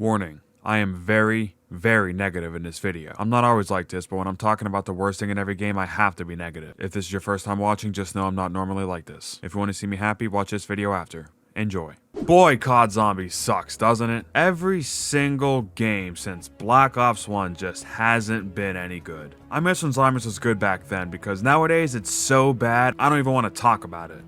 Warning, I am very negative in this video. I'm not always like this, but when I'm talking about the worst thing in every game, I have to be negative. If this is your first time watching, just know I'm not normally like this. If you want to see me happy, watch this video after. Enjoy. Boy, COD Zombies sucks, doesn't it? Every single game since Black Ops 1 just hasn't been any good. I miss when Zombies was good back then, because nowadays it's so bad, I don't even want to talk about it.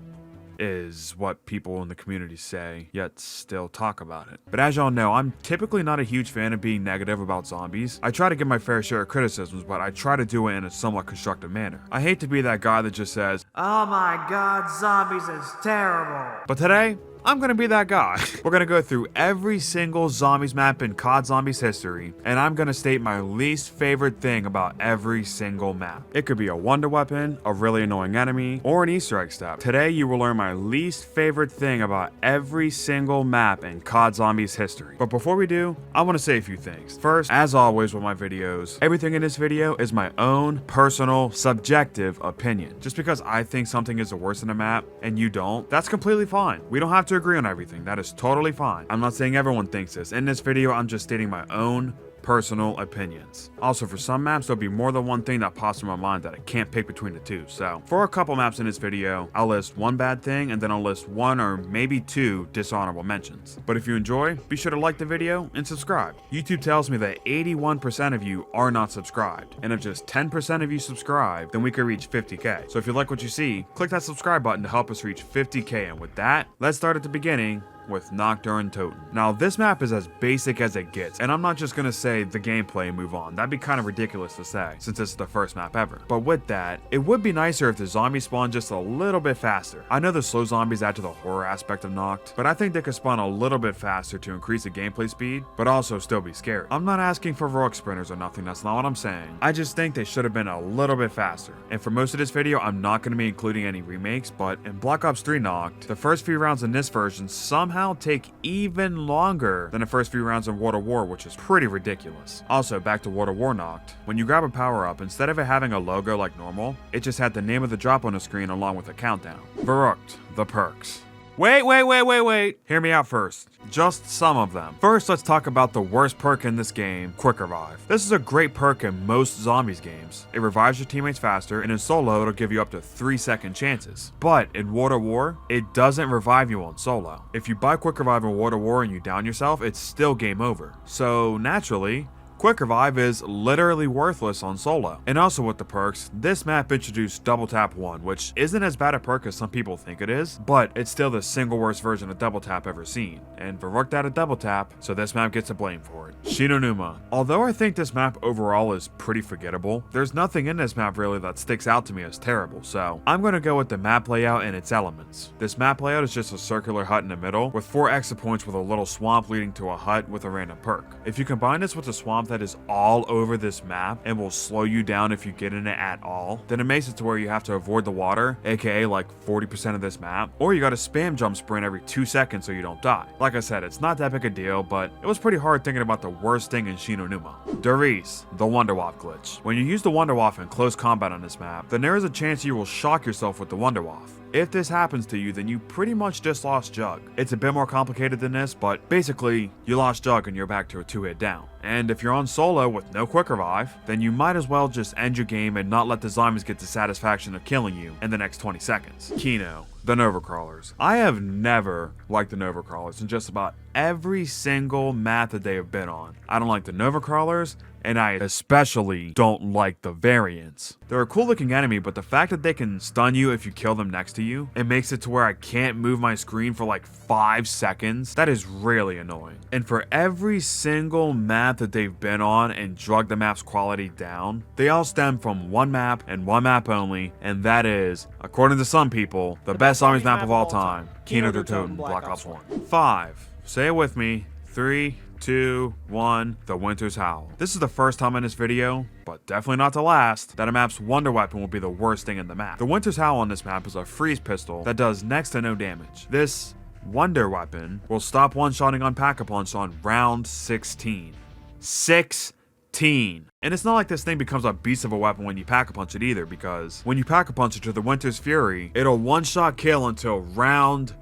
Is what people in the community say, yet still talk about it. But as y'all know, I'm typically not a huge fan of being negative about zombies. I try to get my fair share of criticisms, but I try to do it in a somewhat constructive manner. I hate to be that guy that just says, "Oh my god, zombies is terrible." But today, I'm gonna be that guy. We're gonna go through every single zombies map in COD Zombies history, and I'm gonna state my least favorite thing about every single map. It could be a wonder weapon, a really annoying enemy, or an Easter egg step. Today, you will learn my least favorite thing about every single map in COD Zombies history. But before we do, I wanna say a few things. First, as always with my videos, everything in this video is my own personal, subjective opinion. Just because I think something is the worst in a map, and you don't, that's completely fine. We don't have to agree on everything. That is totally fine. I'm not saying everyone thinks this. In this video, I'm just stating my own personal opinions. Also, for some maps, there'll be more than one thing that pops in my mind that I can't pick between the two. So, for a couple maps in this video, I'll list one bad thing and then I'll list one or maybe two dishonorable mentions. But if you enjoy, be sure to like the video and subscribe. YouTube tells me that 81% of you are not subscribed. And if just 10% of you subscribe, then we could reach 50K. So if you like what you see, click that subscribe button to help us reach 50K. And with that, let's start at the beginning with Nocturne Totem. Now, this map is as basic as it gets, and I'm not just gonna say the gameplay and move on. That'd be kind of ridiculous to say, since it's the first map ever. But with that, it would be nicer if the zombies spawn just a little bit faster. I know the slow zombies add to the horror aspect of Noct, but I think they could spawn a little bit faster to increase the gameplay speed, but also still be scary. I'm not asking for heroic sprinters or nothing, that's not what I'm saying. I just think they should have been a little bit faster. And for most of this video, I'm not gonna be including any remakes, but in Black Ops 3 Noct, the first few rounds in this version somehow take even longer than the first few rounds in World at War, which is pretty ridiculous. Also, back to World at War Noct, when you grab a power up, instead of it having a logo like normal, it just had the name of the drop on the screen along with a countdown. Verrucht, the perks. Wait. Hear me out first. Just some of them. First, let's talk about the worst perk in this game, Quick Revive. This is a great perk in most zombies games. It revives your teammates faster, and in solo, it'll give you up to 3-second chances. But in World at War, it doesn't revive you on solo. If you buy Quick Revive in World at War and you down yourself, it's still game over. So naturally, Quick Revive is literally worthless on solo. And also with the perks, this map introduced Double Tap 1, which isn't as bad a perk as some people think it is, but it's still the single worst version of Double Tap ever seen. And Verrucht added Double Tap, so this map gets the blame for it. Shinonuma. Although I think this map overall is pretty forgettable, there's nothing in this map really that sticks out to me as terrible, so I'm gonna go with the map layout and its elements. This map layout is just a circular hut in the middle, with 4 exit points with a little swamp leading to a hut with a random perk. If you combine this with a swamp that is all over this map and will slow you down if you get in it at all, then it makes it to where you have to avoid the water, aka like 40% of this map, or you gotta spam jump sprint every 2 seconds so you don't die. Like I said, it's not that big a deal, but it was pretty hard thinking about the worst thing in Shinonuma. Darius, the Wonderwaffe glitch. When you use the Wonderwaffe in close combat on this map, then there is a chance you will shock yourself with the Wonderwaffe. If this happens to you, then you pretty much just lost Jug. It's a bit more complicated than this, but basically, you lost Jug and you're back to a 2-hit down. And if you're on solo with no Quick Revive, then you might as well just end your game and not let the zombies get the satisfaction of killing you in the next 20 seconds. Kino, the Nova Crawlers. I have never liked the Nova Crawlers in just about every single map that they have been on. I don't like the Nova Crawlers, and I especially don't like the variants. They're a cool looking enemy, but the fact that they can stun you if you kill them next to you, it makes it to where I can't move my screen for like 5 seconds. That is really annoying. And for every single map that they've been on and drug the map's quality down, they all stem from one map and one map only, and that is, according to some people, the best zombies map of all time, Kino der Toten Black Ops 1. 5. Say it with me. 3, 2, 1, the Winter's Howl. This is the first time in this video, but definitely not the last, that a map's wonder weapon will be the worst thing in the map. The Winter's Howl on this map is a freeze pistol that does next to no damage. This wonder weapon will stop one-shotting on Pack-a-Punch on round 16. 16! And it's not like this thing becomes a beast of a weapon when you Pack-a-Punch it either, because when you Pack-a-Punch it to the Winter's Fury, it'll one-shot kill until round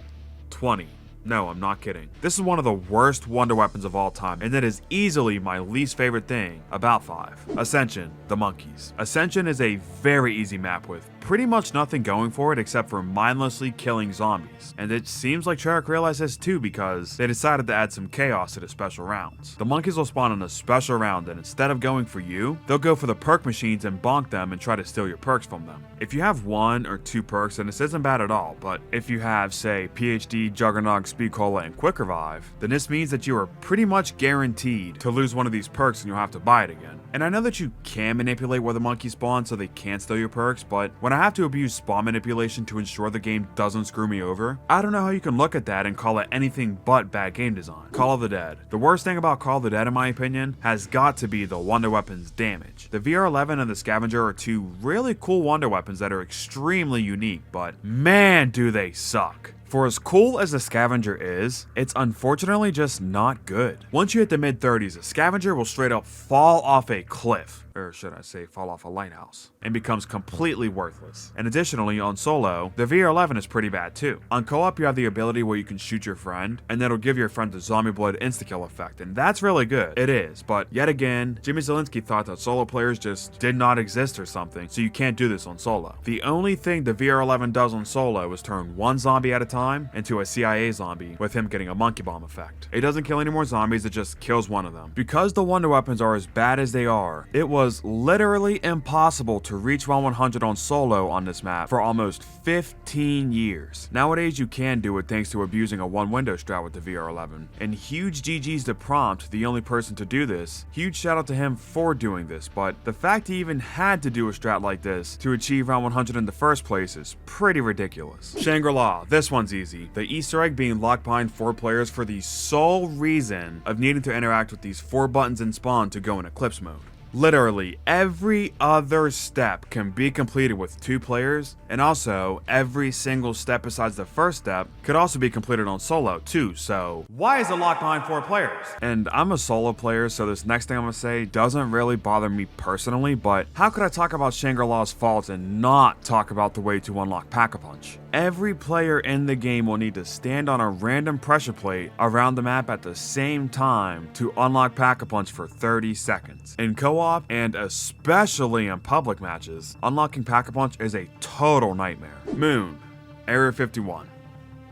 20. No, I'm not kidding. This is one of the worst wonder weapons of all time, and it is easily my least favorite thing about 5. Ascension, the monkeys. Ascension is a very easy map with pretty much nothing going for it except for mindlessly killing zombies. And it seems like Treyarch realized this too because they decided to add some chaos to the special rounds. The monkeys will spawn in a special round, and instead of going for you, they'll go for the perk machines and bonk them and try to steal your perks from them. If you have 1 or 2 perks, then this isn't bad at all, but if you have, say, PhD, Juggernog, Speed Cola, and Quick Revive, then this means that you are pretty much guaranteed to lose one of these perks and you'll have to buy it again. And I know that you can manipulate where the monkeys spawn so they can't steal your perks, but when I have to abuse spawn manipulation to ensure the game doesn't screw me over, I don't know how you can look at that and call it anything but bad game design. Call of the Dead. The worst thing about Call of the Dead, in my opinion, has got to be the wonder weapons damage. The VR11 and the Scavenger are 2 really cool wonder weapons that are extremely unique, but man do they suck. For as cool as the Scavenger is, it's unfortunately just not good. Once you hit the mid-30s, a Scavenger will straight up fall off a cliff. Or should I say fall off a lighthouse, and becomes completely worthless. And additionally, on solo, the VR11 is pretty bad too. On co-op, you have the ability where you can shoot your friend, and that'll give your friend the zombie blood insta-kill effect, and that's really good. It is, but yet again, Jimmy Zielinski thought that solo players just did not exist or something, so you can't do this on solo. The only thing the VR11 does on solo is turn 1 zombie at a time into a CIA zombie, with him getting a monkey bomb effect. It doesn't kill any more zombies, it just kills one of them. Because the wonder weapons are as bad as they are, it was literally impossible to reach round 100 on solo on this map for almost 15 years. Nowadays you can do it thanks to abusing a 1 window strat with the VR11. And huge GG's to Prompt, the only person to do this. Huge shout out to him for doing this, but the fact he even had to do a strat like this to achieve round 100 in the first place is pretty ridiculous. Shangri-La, this one's easy. The Easter egg being locked behind 4 players for the sole reason of needing to interact with these 4 buttons in spawn to go in Eclipse mode. Literally every other step can be completed with 2 players, and also every single step besides the first step could also be completed on solo too, so why is it locked behind 4 players? And I'm a solo player, so this next thing I'm gonna say doesn't really bother me personally, but how could I talk about Shangri-La's faults and not talk about the way to unlock Pack-a-Punch? Every player in the game will need to stand on a random pressure plate around the map at the same time to unlock Pack-a-Punch for 30 seconds. In co-op, and especially in public matches, unlocking Pack-a-Punch is a total nightmare. Moon, Area 51.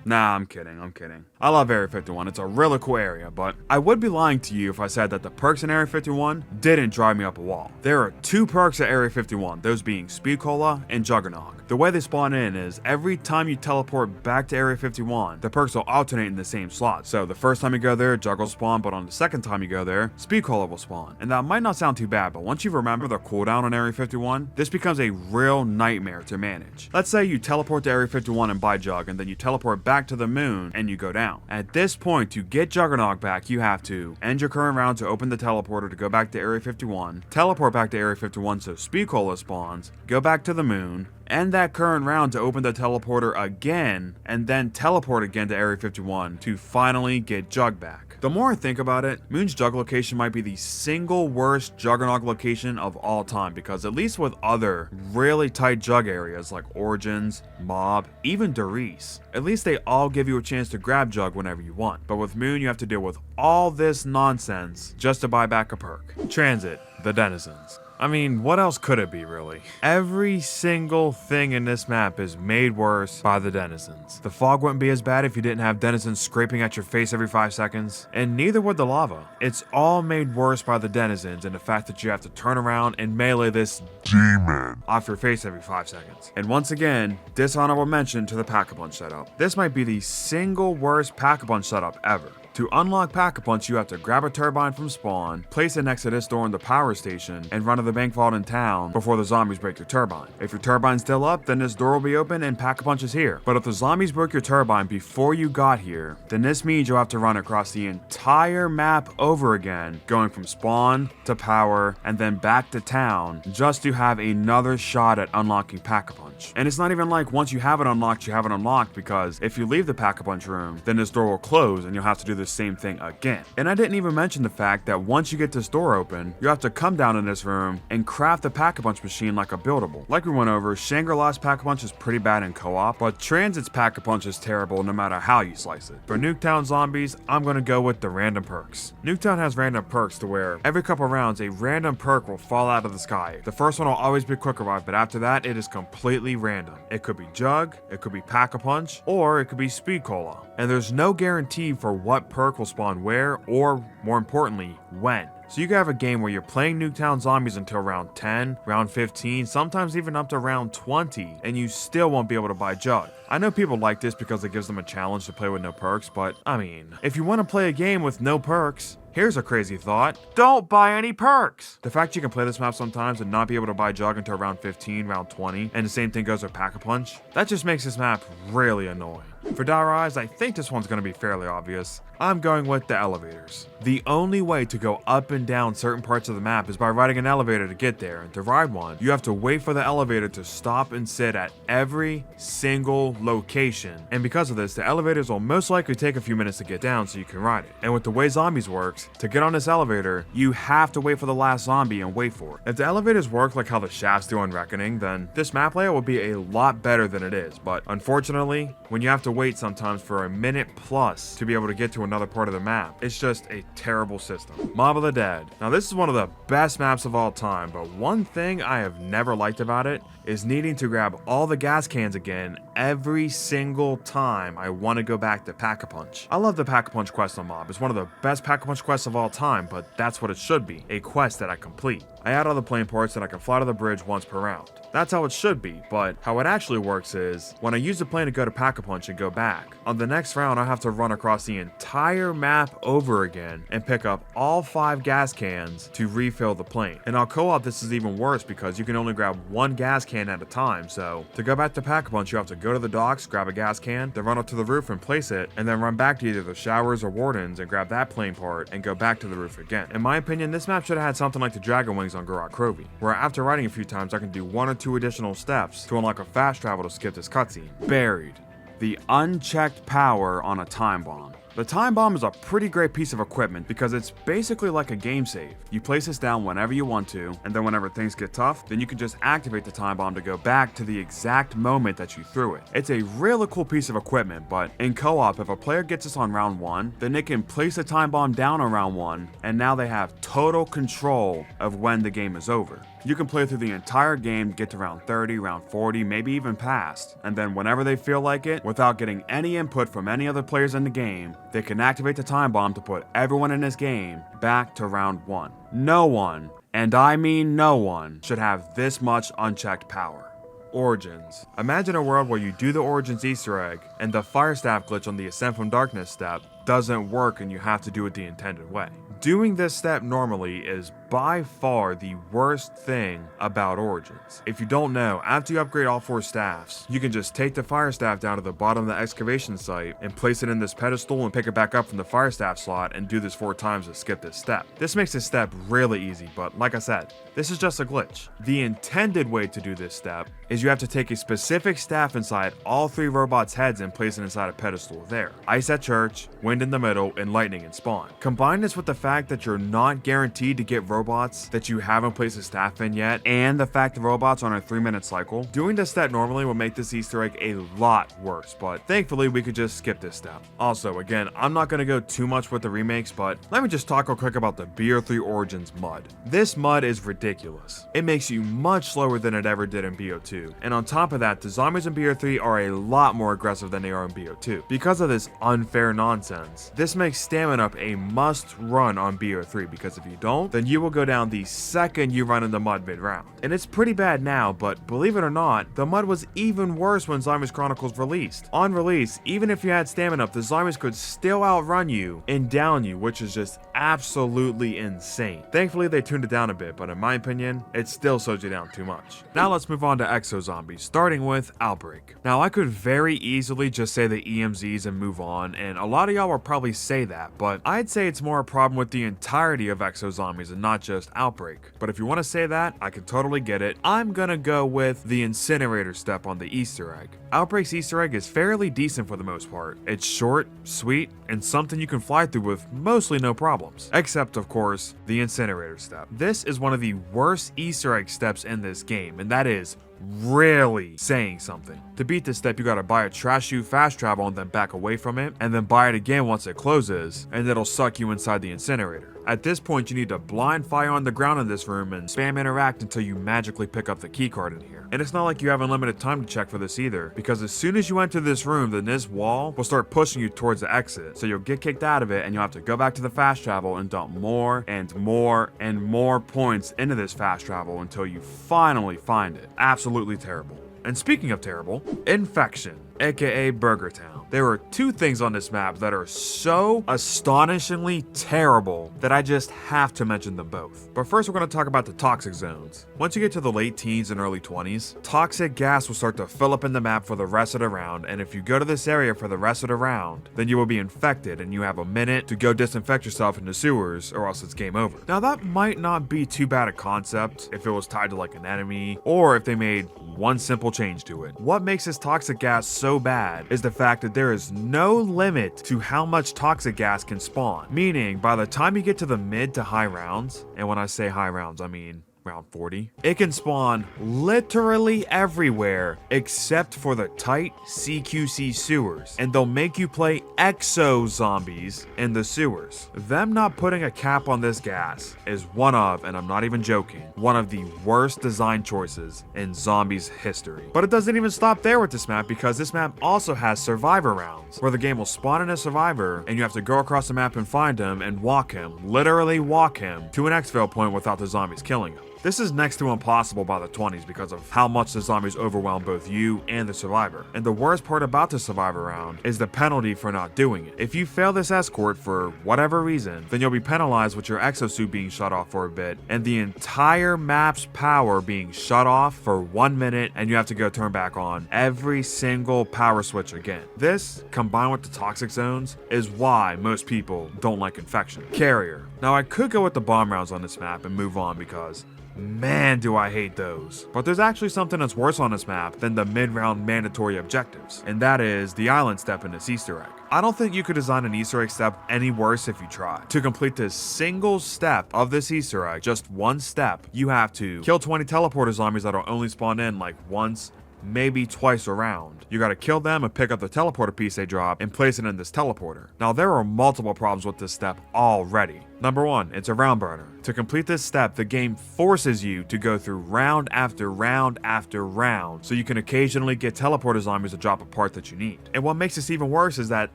Nah, I'm kidding. I love Area 51, it's a really cool area, but I would be lying to you if I said that the perks in Area 51 didn't drive me up a wall. There are 2 perks at Area 51, those being Speed Cola and Juggernog. The way they spawn in is every time you teleport back to Area 51, the perks will alternate in the same slot. So the first time you go there, Jug will spawn, but on the second time you go there, Speed Cola will spawn. And that might not sound too bad, but once you remember the cooldown on Area 51, this becomes a real nightmare to manage. Let's say you teleport to Area 51 and buy Jug, and then you teleport back to the moon and you go down. At this point, to get Juggernog back, you have to end your current round to open the teleporter to go back to Area 51, teleport back to Area 51 so Speed Cola spawns, go back to the moon, end that current round to open the teleporter again, and then teleport again to Area 51 to finally get Jug back. The more I think about it, Moon's Jug location might be the single worst Juggernog location of all time, because at least with other really tight Jug areas like Origins, Mob, even Doris, at least they all give you a chance to grab Jug whenever you want. But with Moon, you have to deal with all this nonsense just to buy back a perk. Transit, the Denizens. I mean, what else could it be, really? Every single thing in this map is made worse by the denizens. The fog wouldn't be as bad if you didn't have denizens scraping at your face every 5 seconds, and neither would the lava. It's all made worse by the denizens and the fact that you have to turn around and melee this demon off your face every 5 seconds. And once again, dishonorable mention to the Pack-a-Punch setup. This might be the single worst Pack-a-Punch setup ever. To unlock Pack-a-Punch, you have to grab a turbine from spawn, place it next to this door in the power station, and run to the bank vault in town before the zombies break your turbine. If your turbine's still up, then this door will be open and Pack-a-Punch is here. But if the zombies broke your turbine before you got here, then this means you'll have to run across the entire map over again, going from spawn to power and then back to town, just to have another shot at unlocking Pack-a-Punch. And it's not even like once you have it unlocked, because if you leave the Pack-a-Punch room, then this door will close and you'll have to do the the same thing again. And I didn't even mention the fact that once you get this door open, you have to come down in this room and craft the Pack-a-Punch machine like a buildable. Like we went over, Shangri-La's Pack-a-Punch is pretty bad in co-op, but Transit's Pack-a-Punch is terrible no matter how you slice it. For Nuketown Zombies, I'm gonna go with the random perks. Nuketown has random perks to where every couple rounds a random perk will fall out of the sky. The first one will always be Quick Revive, but after that it is completely random. It could be Jug, it could be Pack-a-Punch, or it could be Speed Cola. And there's no guarantee for what perk will spawn where, or more importantly, when. So you can have a game where you're playing Nuketown Zombies until round 10, round 15, sometimes even up to round 20, and you still won't be able to buy Jug. I know people like this because it gives them a challenge to play with no perks, but I mean, if you want to play a game with no perks, here's a crazy thought: don't buy any perks! The fact you can play this map sometimes and not be able to buy Jug until round 15, round 20, and the same thing goes with Pack-a-Punch, that just makes this map really annoying. For WWII's, I think this one's going to be fairly obvious. I'm going with the elevators. The only way to go up and down certain parts of the map is by riding an elevator to get there, and to ride one, you have to wait for the elevator to stop and sit at every single location. And because of this, the elevators will most likely take a few minutes to get down so you can ride it. And with the way Zombies works, to get on this elevator, you have to wait for the last zombie and wait for it. If the elevators work like how the shafts do on Reckoning, then this map layout will be a lot better than it is. But unfortunately, when you have to wait sometimes for a minute plus to be able to get to another part of the map, it's just a terrible system. Mob of the Dead. Now this is one of the best maps of all time, but one thing I have never liked about it is needing to grab all the gas cans again every single time I want to go back to Pack-a-Punch. I love the Pack-a-Punch quest on Mob. It's one of the best Pack-a-Punch quests of all time, but that's what it should be, a quest that I complete. I add all the plane parts and I can fly to the bridge once per round. That's how it should be, but how it actually works is, when I use the plane to go to Pack-a-Punch and go back, on the next round I have to run across the entire map over again and pick up all 5 gas cans to refill the plane. And on co-op this is even worse because you can only grab 1 gas can at a time, so to go back to Pack-a-Punch you have to go to the docks, grab a gas can, then run up to the roof and place it, and then run back to either the showers or wardens and grab that plane part and go back to the roof again. In my opinion, this map should have had something like the Dragon Wings on Gorok Krovi, where after riding a few times I can do 1 or 2 additional steps to unlock a fast travel to skip this cutscene. Buried. The unchecked power on a time bomb. The time bomb is a pretty great piece of equipment because it's basically like a game save. You place this down whenever you want to, and then whenever things get tough, then you can just activate the time bomb to go back to the exact moment that you threw it. It's a really cool piece of equipment, but in co-op, if a player gets this on round 1, then they can place the time bomb down on round 1, and now they have total control of when the game is over. You can play through the entire game, get to round 30, round 40, maybe even past, and then whenever they feel like it, without getting any input from any other players in the game, they can activate the time bomb to put everyone in this game back to round 1. No one, and I mean no one, should have this much unchecked power. Origins. Imagine a world where you do the Origins Easter egg, and the Fire Staff glitch on the Ascent from Darkness step doesn't work and you have to do it the intended way. Doing this step normally is by far the worst thing about Origins. If you don't know, after you upgrade all 4 staffs, you can just take the fire staff down to the bottom of the excavation site and place it in this pedestal and pick it back up from the fire staff slot and do this 4 times to skip this step. This makes this step really easy, but like I said, this is just a glitch. The intended way to do this step is you have to take a specific staff inside all 3 robots' heads and place it inside a pedestal there. Ice at church, wind in the middle, and lightning in spawn. Combine this with the fact that you're not guaranteed to get robots that you haven't placed a staff in yet, and the fact the robots are on a 3-minute cycle. Doing this step normally will make this Easter egg a lot worse, but thankfully we could just skip this step. Also, again, I'm not going to go too much with the remakes, but let me just talk real quick about the BO3 Origins mud. This mud is ridiculous. It makes you much slower than it ever did in BO2, and on top of that, the zombies in BO3 are a lot more aggressive than they are in BO2. Because of this unfair nonsense, this makes stamina up a must run on BO3, because if you don't, then you will go down the second you run in the mud mid-round. And it's pretty bad now, but believe it or not, the mud was even worse when Zombies Chronicles released. On release, even if you had stamina up, the zombies could still outrun you and down you, which is just absolutely insane. Thankfully, they tuned it down a bit, but in my opinion, it still slows you down too much. Now let's move on to Exo Zombies, starting with Outbreak. Now I could very easily just say the EMZs and move on, and a lot of y'all will probably say that, but I'd say it's more a problem with the entirety of Exo Zombies and not just Outbreak. But if you want to say that, I can totally get it. I'm gonna go with the incinerator step on the Easter egg. Outbreak's Easter egg is fairly decent for the most part. It's short, sweet, and something you can fly through with mostly no problems. Except, of course, the incinerator step. This is one of the worst Easter egg steps in this game, and that is really saying something. To beat this step, you gotta buy a trash chute fast travel and then back away from it, and then buy it again once it closes, and it'll suck you inside the incinerator. At this point, you need to blind fire on the ground in this room and spam interact until you magically pick up the keycard in here. And it's not like you have unlimited time to check for this either, because as soon as you enter this room, then this wall will start pushing you towards the exit. So you'll get kicked out of it and you'll have to go back to the fast travel and dump more and more and more points into this fast travel until you finally find it. Absolutely terrible. And speaking of terrible, Infection, aka Burger Town. There are two things on this map that are so astonishingly terrible that I just have to mention them both. But first we're going to talk about the toxic zones. Once you get to the late teens and early 20s, toxic gas will start to fill up in the map for the rest of the round, and if you go to this area for the rest of the round, then you will be infected and you have a minute to go disinfect yourself in the sewers or else it's game over. Now that might not be too bad a concept if it was tied to like an enemy or if they made one simple change to it. What makes this toxic gas so bad is the fact that there is no limit to how much toxic gas can spawn. Meaning, by the time you get to the mid to high rounds, and when I say high rounds, I mean round 40, it can spawn literally everywhere except for the tight CQC sewers, and they'll make you play exo zombies in the sewers. Them not putting a cap on this gas is one of, and I'm not even joking, one of the worst design choices in zombies history. But it doesn't even stop there with this map, because this map also has survivor rounds where the game will spawn in a survivor and you have to go across the map and find him and walk him, literally walk him to an exfil point without the zombies killing him. This is next to impossible by the 20s because of how much the zombies overwhelm both you and the survivor. And the worst part about the survivor round is the penalty for not doing it. If you fail this escort for whatever reason, then you'll be penalized with your exosuit being shut off for a bit and the entire map's power being shut off for 1 minute, and you have to go turn back on every single power switch again. This, combined with the toxic zones, is why most people don't like Infection. Carrier. Now I could go with the bomb rounds on this map and move on because man, do I hate those. But there's actually something that's worse on this map than the mid-round mandatory objectives, and that is the island step in this Easter egg. I don't think you could design an Easter egg step any worse if you try. To complete this single step of this Easter egg, just one step, you have to kill 20 teleporter zombies that'll only spawn in like once, maybe twice around. You gotta kill them and pick up the teleporter piece they drop and place it in this teleporter. Now there are multiple problems with this step already. Number one, it's a round burner. To complete this step, the game forces you to go through round after round after round, so you can occasionally get teleporter zombies to drop a part that you need. And what makes this even worse is that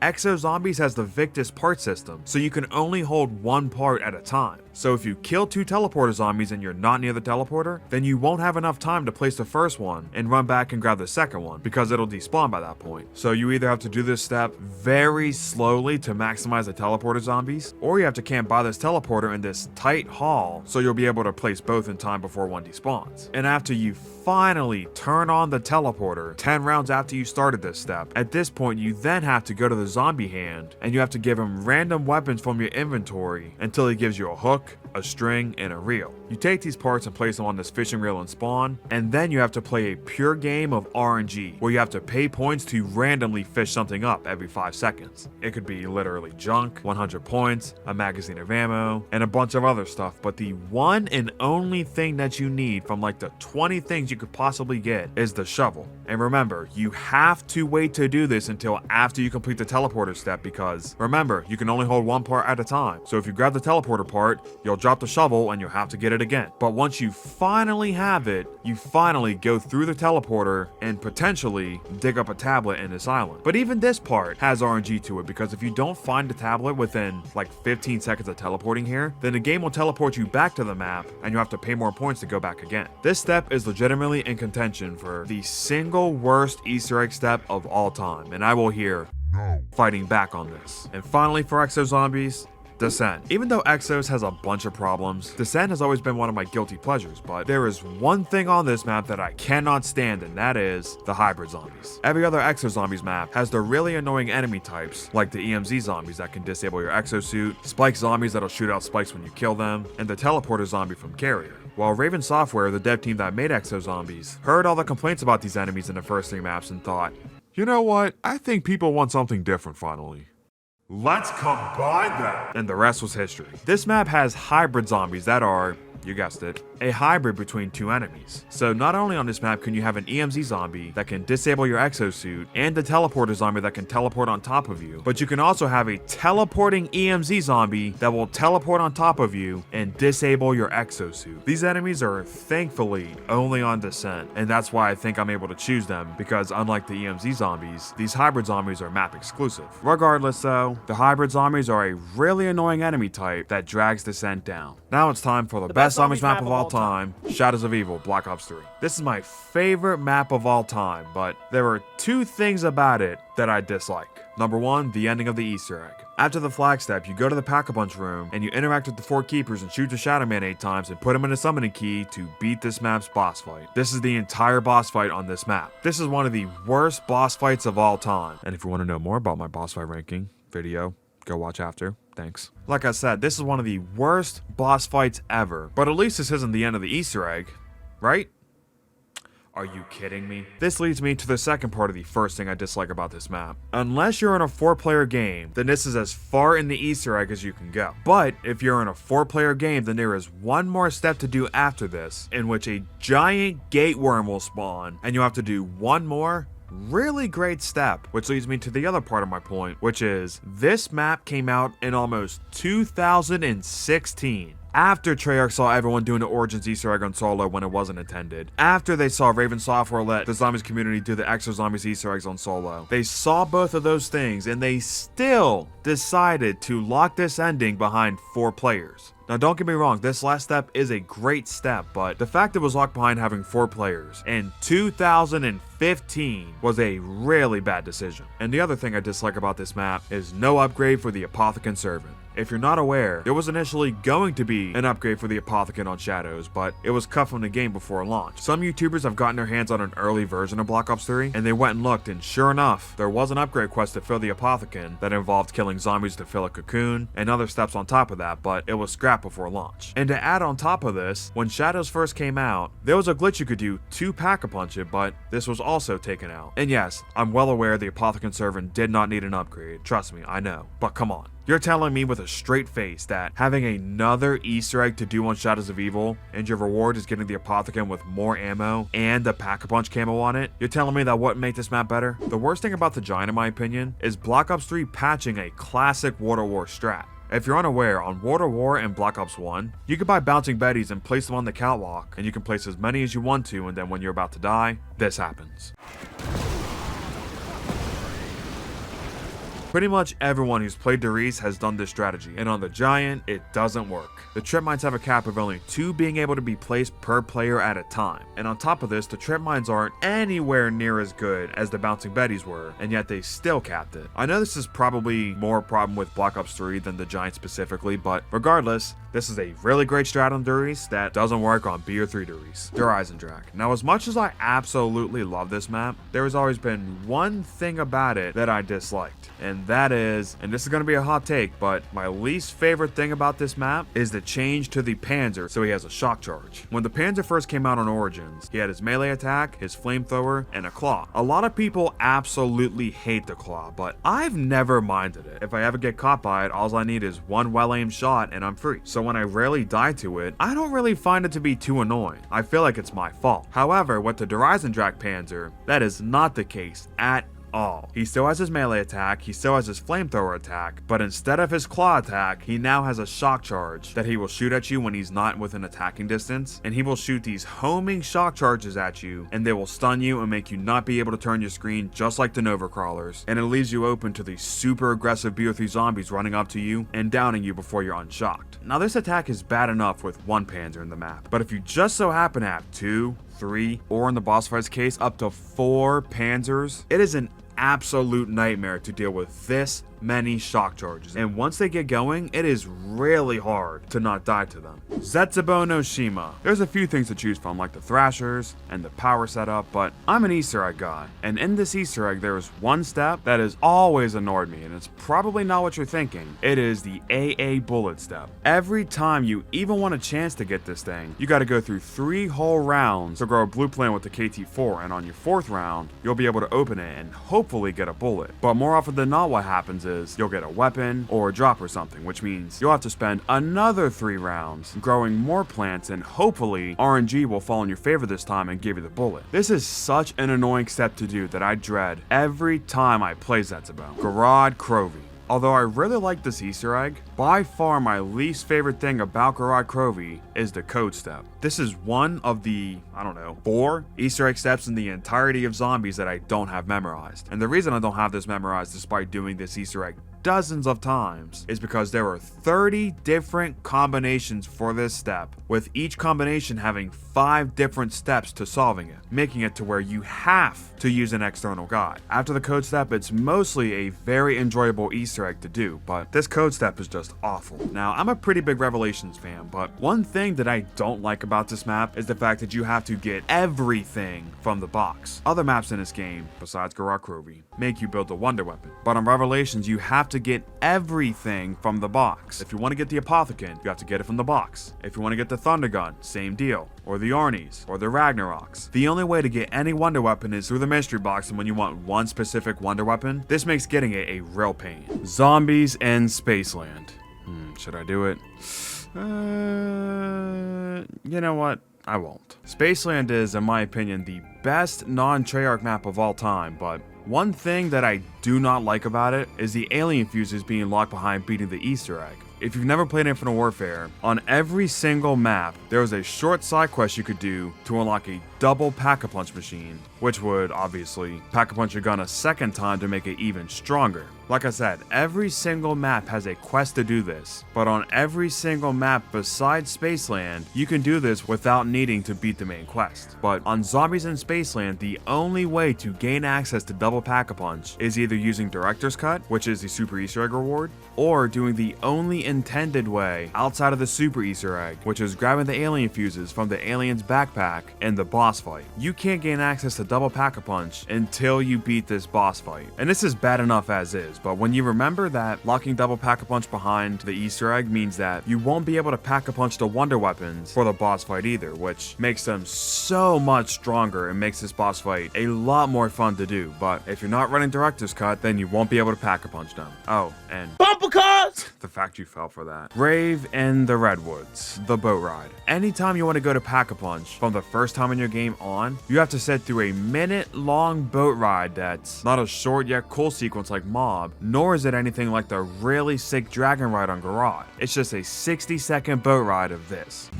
Exo Zombies has the Victus part system, so you can only hold one part at a time. So if you kill 2 teleporter zombies and you're not near the teleporter, then you won't have enough time to place the first one and run back and grab the second one, because it'll despawn by that point. So you either have to do this step very slowly to maximize the teleporter zombies, or you have to camp by this teleporter in this tight hall so you'll be able to place both in time before one despawns. And after you finally turn on the teleporter 10 rounds after you started this step, at this point you then have to go to the zombie hand and you have to give him random weapons from your inventory until he gives you a hook, a string, and a reel. You take these parts and place them on this fishing reel and spawn, and then you have to play a pure game of RNG where you have to pay points to randomly fish something up every 5 seconds. It could be literally junk, 100 points, a magazine of ammo, and a bunch of other stuff, but the one and only thing that you need from like the 20 things you could possibly get is the shovel. And remember, you have to wait to do this until after you complete the teleporter step, because remember, you can only hold one part at a time. So if you grab the teleporter part, you'll drop the shovel and you'll have to get it again. But once you finally have it, you finally go through the teleporter and potentially dig up a tablet in this island. But even this part has RNG to it, because if you don't find the tablet within like 15 seconds of teleporting here, then the game will teleport you back to the map and you have to pay more points to go back again. This step is legitimately in contention for the single worst Easter egg step of all time, and I will hear no fighting back on this. And finally, for Exo Zombies, Descent. Even though Exos has a bunch of problems, Descent has always been one of my guilty pleasures, but there is one thing on this map that I cannot stand, and that is the hybrid zombies. Every other Exo Zombies map has the really annoying enemy types, like the EMZ zombies that can disable your exosuit, Spike zombies that'll shoot out spikes when you kill them, and the teleporter zombie from Carrier. While Raven Software, the dev team that made Exo Zombies, heard all the complaints about these enemies in the first 3 maps and thought, you know what, I think people want something different finally. Let's combine them! And the rest was history. This map has hybrid zombies that are, you guessed it, a hybrid between 2 enemies. So not only on this map can you have an EMZ zombie that can disable your exosuit and a teleporter zombie that can teleport on top of you, but you can also have a teleporting EMZ zombie that will teleport on top of you and disable your exosuit. These enemies are thankfully only on Descent, and that's why I think I'm able to choose them, because unlike the EMZ zombies, these hybrid zombies are map exclusive. Regardless though, the hybrid zombies are a really annoying enemy type that drags Descent down. Now it's time for the best zombies map of all time, Shadows of Evil, Black Ops 3. This is my favorite map of all time, but there are 2 things about it that I dislike. Number 1, the ending of the Easter egg. After the flag step, you go to the Pack-a-Punch room, and you interact with the 4 keepers and shoot the Shadow Man 8 times and put him in a summoning key to beat this map's boss fight. This is the entire boss fight on this map. This is one of the worst boss fights of all time. And if you want to know more about my boss fight ranking video, go watch after. Thanks. Like I said, this is one of the worst boss fights ever, but at least this isn't the end of the Easter egg, right? Are you kidding me? This leads me to the second part of the first thing I dislike about this map. Unless you're in a 4-player game, then this is as far in the Easter egg as you can go. But if you're in a 4-player game, then there is one more step to do after this, in which a giant gate worm will spawn, and you have to do one more really great step, which leads me to the other part of my point, which is this map came out in almost 2016. After Treyarch saw everyone doing the Origins Easter egg on Solo when it wasn't intended. After they saw Raven Software let the Zombies community do the Exo Zombies Easter eggs on Solo. They saw both of those things and they still decided to lock this ending behind 4 players. Now don't get me wrong, this last step is a great step, but the fact it was locked behind having 4 players in 2015 was a really bad decision. And the other thing I dislike about this map is no upgrade for the Apothicon Servant. If you're not aware, there was initially going to be an upgrade for the Apothicon on Shadows, but it was cut from the game before launch. Some YouTubers have gotten their hands on an early version of Black Ops 3, and they went and looked, and sure enough, there was an upgrade quest to fill the Apothicon that involved killing zombies to fill a cocoon, and other steps on top of that, but it was scrapped before launch. And to add on top of this, when Shadows first came out, there was a glitch you could do to Pack-a-Punch it, but this was also taken out. And yes, I'm well aware the Apothicon Servant did not need an upgrade, trust me, I know, but come on. You're telling me with a straight face that having another Easter egg to do on Shadows of Evil and your reward is getting the Apothicon with more ammo and the Pack-a-Punch camo on it? You're telling me that wouldn't make this map better? The worst thing about the Giant, in my opinion, is Black Ops 3 patching a classic Water War strat. If you're unaware, on Water War and Black Ops 1, you can buy bouncing betties and place them on the catwalk, and you can place as many as you want to, and then when you're about to die, this happens. Pretty much everyone who's played Derice has done this strategy, and on the Giant, it doesn't work. The trip mines have a cap of only 2 being able to be placed per player at a time, and on top of this, the trip mines aren't anywhere near as good as the bouncing betties were, and yet they still capped it. I know this is probably more a problem with Black Ops 3 than the Giant specifically, but regardless, this is a really great strat on Derice that doesn't work on B or 3 Derice. Derice. Now, as much as I absolutely love this map, there has always been one thing about it that I disliked, and that is, and this is going to be a hot take, but my least favorite thing about this map is the change to the Panzer so he has a shock charge. When the Panzer first came out on Origins, he had his melee attack, his flamethrower, and a claw. A lot of people absolutely hate the claw, but I've never minded it. If I ever get caught by it, all I need is one well-aimed shot and I'm free. So when I rarely die to it, I don't really find it to be too annoying. I feel like it's my fault. However, with the Derice Panzer, that is not the case at all. He still has his melee attack, he still has his flamethrower attack, but instead of his claw attack, he now has a shock charge that he will shoot at you when he's not within attacking distance, and he will shoot these homing shock charges at you, and they will stun you and make you not be able to turn your screen just like the Nova Crawlers, and it leaves you open to these super aggressive BO3 zombies running up to you and downing you before you're unshocked. Now this attack is bad enough with one Panzer in the map, but if you just so happen to have 2, 3, or in the boss fight's case, up to 4 Panzers, it is an absolute nightmare to deal with this many shock charges, and once they get going, it is really hard to not die to them. Zetsubo no Shima. There's a few things to choose from, like the thrashers and the power setup, but I'm an Easter egg guy, and in this Easter egg there is one step that has always annoyed me, and it's probably not what you're thinking. It is the AA bullet step. Every time you even want a chance to get this thing, you gotta go through 3 whole rounds to grow a blue plant with the KT4, and on your 4th round, you'll be able to open it and hopefully get a bullet. But more often than not, what happens is you'll get a weapon or a drop or something, which means you'll have to spend another 3 rounds growing more plants, and hopefully RNG will fall in your favor this time and give you the bullet. This is such an annoying step to do that I dread every time I play Zetsubo. Garad Crovey. Although I really like this Easter egg, by far my least favorite thing about Garad Crovey is the code step. This is one of the, 4 Easter egg steps in the entirety of Zombies that I don't have memorized. And the reason I don't have this memorized despite doing this Easter egg dozens of times is because there are 30 different combinations for this step, with each combination having 5 different steps to solving it, making it to where you have to use an external guide. After the code step, it's mostly a very enjoyable Easter egg to do, but this code step is just awful. Now, I'm a pretty big Revelations fan, but one thing that I don't like about this map is the fact that you have to get everything from the box. Other maps in this game, besides Garad Crovey, make you build a wonder weapon, but on Revelations, you have to get everything from the box. If you want to get the Apothicon, you have to get it from the box. If you want to get the Thunder Gun, same deal. Or the Arnie's, or the Ragnaroks. The only way to get any wonder weapon is through the mystery box, and when you want one specific wonder weapon, this makes getting it a real pain. Zombies and Spaceland. Should I do it? You know what? I won't. Spaceland is, in my opinion, the best non-Treyarch map of all time, but one thing that I do not like about it is the alien fuses being locked behind beating the Easter egg. If you've never played Infinite Warfare, on every single map, there was a short side quest you could do to unlock a double Pack-a-Punch machine, which would obviously Pack-a-Punch your gun a second time to make it even stronger. Like I said, every single map has a quest to do this, but on every single map besides Spaceland, you can do this without needing to beat the main quest. But on Zombies in Spaceland, the only way to gain access to double Pack-a-Punch is either using Director's Cut, which is the Super Easter Egg reward, or doing the only intended way outside of the Super Easter Egg, which is grabbing the alien fuses from the alien's backpack in the boss fight. You can't gain access to double Pack-a-Punch until you beat this boss fight. And this is bad enough as is, but when you remember that locking double Pack-a-Punch behind the Easter egg means that you won't be able to Pack-a-Punch the wonder weapons for the boss fight either, which makes them so much stronger and makes this boss fight a lot more fun to do. But if you're not running Director's Cut, then you won't be able to Pack-a-Punch them. Oh, and bumper cars! The fact you fell for that. Brave in the Redwoods, the boat ride. Anytime you want to go to Pack-a-Punch from the first time in your game on, you have to sit through a minute-long boat ride that's not a short yet cool sequence like Mob, nor is it anything like the really sick dragon ride on Garad. It's just a 60-second boat ride of this.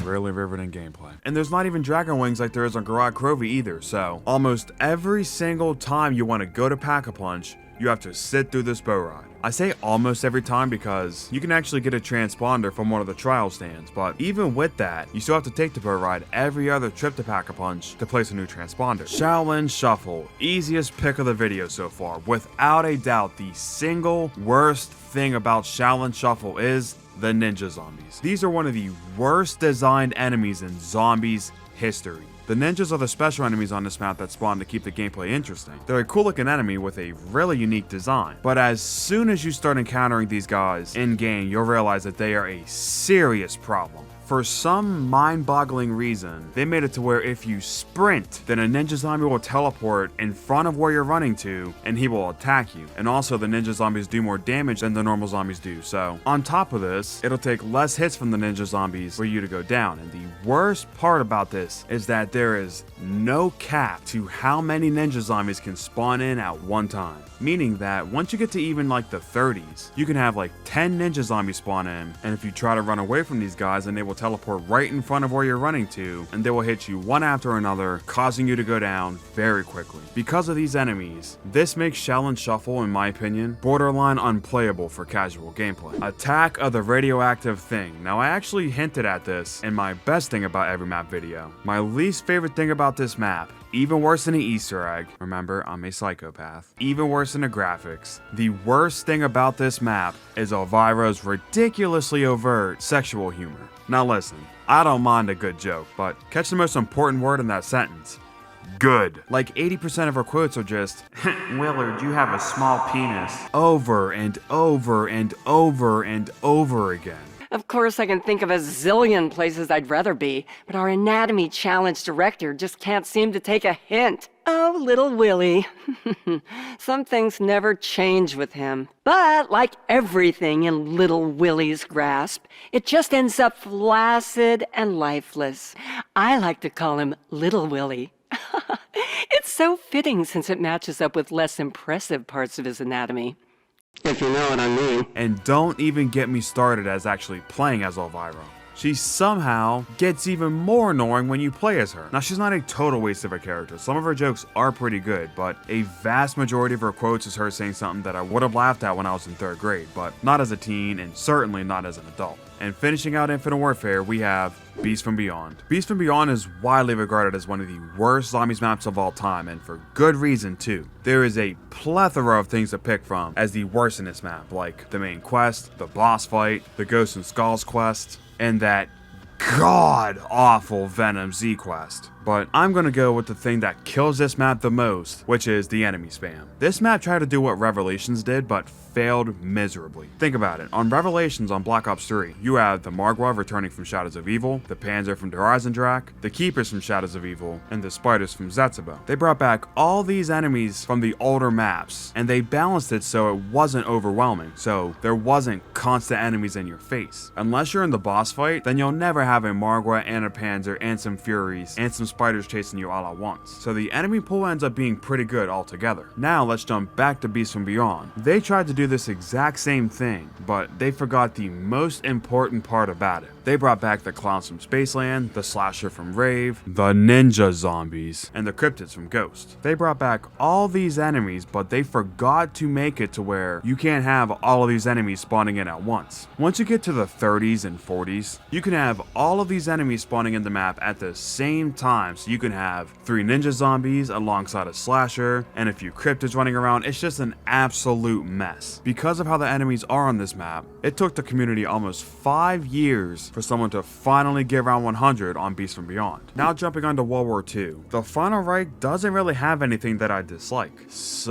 Really riveting gameplay. And there's not even dragon wings like there is on Garad Crovey either, so almost every single time you want to go to Pack-a-Punch, you have to sit through this boat ride. I say almost every time because you can actually get a transponder from one of the trial stands, but even with that, you still have to take the boat ride every other trip to Pack-a-Punch to place a new transponder. Shaolin Shuffle, easiest pick of the video so far. Without a doubt, the single worst thing about Shaolin Shuffle is the Ninja Zombies. These are one of the worst designed enemies in Zombies history. The ninjas are the special enemies on this map that spawn to keep the gameplay interesting. They're a cool looking enemy with a really unique design, but as soon as you start encountering these guys in game, you'll realize that they are a serious problem. For some mind-boggling reason, they made it to where if you sprint, then a ninja zombie will teleport in front of where you're running to, and he will attack you. And also, the ninja zombies do more damage than the normal zombies do. So, on top of this, it'll take less hits from the ninja zombies for you to go down. And the worst part about this is that there is no cap to how many ninja zombies can spawn in at one time. Meaning that once you get to even like the 30s, you can have like 10 ninja zombies spawn in, and if you try to run away from these guys, then they will teleport right in front of where you're running to, and they will hit you one after another, causing you to go down very quickly. Because of these enemies, this makes Shell and Shuffle, in my opinion, borderline unplayable for casual gameplay. Attack of the Radioactive Thing. Now, I actually hinted at this in my best thing about every map video. My least favorite thing about this map, even worse than an Easter egg, remember, I'm a psychopath, even worse than the graphics, the worst thing about this map is Elvira's ridiculously overt sexual humor. Now listen, I don't mind a good joke, but catch the most important word in that sentence. Good. Like 80% of her quotes are just, Willard, you have a small penis. Over and over and over and over again. Of course, I can think of a zillion places I'd rather be, but our anatomy challenge director just can't seem to take a hint. Oh, little Willie. Some things never change with him. But like everything in little Willie's grasp, it just ends up flaccid and lifeless. I like to call him Little Willie. It's so fitting since it matches up with less impressive parts of his anatomy. If you know what I mean. And don't even get me started as actually playing as Elvira. She somehow gets even more annoying when you play as her. Now, she's not a total waste of a character. Some of her jokes are pretty good, but a vast majority of her quotes is her saying something that I would have laughed at when I was in 3rd grade, but not as a teen and certainly not as an adult. And finishing out Infinite Warfare, we have Beast from Beyond. Beast from Beyond is widely regarded as one of the worst zombies maps of all time, and for good reason too. There is a plethora of things to pick from as the worst in this map, like the main quest, the boss fight, the Ghosts and Skulls quest, and that god-awful Venom Z quest. But I'm gonna go with the thing that kills this map the most, which is the enemy spam. This map tried to do what Revelations did, but failed miserably. Think about it. On Revelations on Black Ops 3, you have the Margwa returning from Shadows of Evil, the Panzer from Horizon Drac, the Keepers from Shadows of Evil, and the Spiders from Zetsubo. They brought back all these enemies from the older maps, and they balanced it so it wasn't overwhelming, so there wasn't constant enemies in your face. Unless you're in the boss fight, then you'll never have a Margwa and a Panzer and some Furies and some Spiders chasing you all at once. So the enemy pool ends up being pretty good altogether. Now let's jump back to Beast from Beyond. They tried to do this exact same thing, but they forgot the most important part about it. They brought back the clowns from Spaceland, the slasher from Rave, the ninja zombies, and the cryptids from Ghost. They brought back all these enemies, but they forgot to make it to where you can't have all of these enemies spawning in at once. Once you get to the 30s and 40s, you can have all of these enemies spawning in the map at the same time, so you can have 3 ninja zombies alongside a slasher, and a few cryptids running around. It's just an absolute mess. Because of how the enemies are on this map, it took the community almost 5 years for someone to finally get around 100 on Beast from Beyond. Now jumping on to World War II, the Final Reich doesn't really have anything that I dislike. So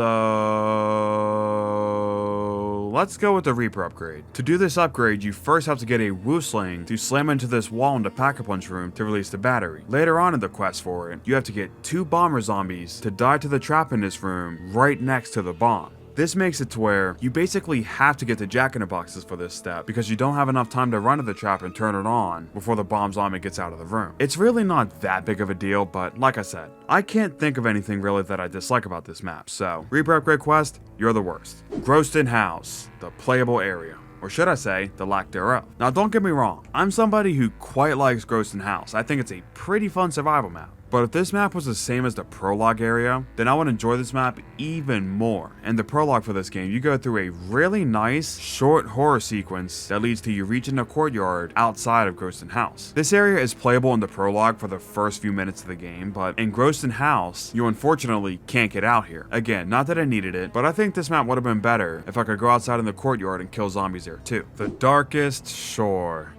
let's go with the Reaper upgrade. To do this upgrade, you first have to get a Woo Sling to slam into this wall in the Pack-a-Punch room to release the battery. Later on in the quest for it, you have to get 2 bomber zombies to die to the trap in this room right next to the bomb. This makes it to where you basically have to get the jack-in-the-boxes for this step because you don't have enough time to run to the trap and turn it on before the bomb zombie gets out of the room. It's really not that big of a deal, but like I said, I can't think of anything really that I dislike about this map, so Reaper upgrade quest, you're the worst. Grossed-in House, the playable area. Or should I say, the lack thereof. Now don't get me wrong, I'm somebody who quite likes Grossed-in House. I think it's a pretty fun survival map. But if this map was the same as the prologue area, then I would enjoy this map even more. In the prologue for this game, you go through a really nice, short horror sequence that leads to you reaching a courtyard outside of Grossed-in House. This area is playable in the prologue for the first few minutes of the game, but in Grossed-in House, you unfortunately can't get out here. Again, not that I needed it, but I think this map would have been better if I could go outside in the courtyard and kill zombies there too. The Darkest Shore.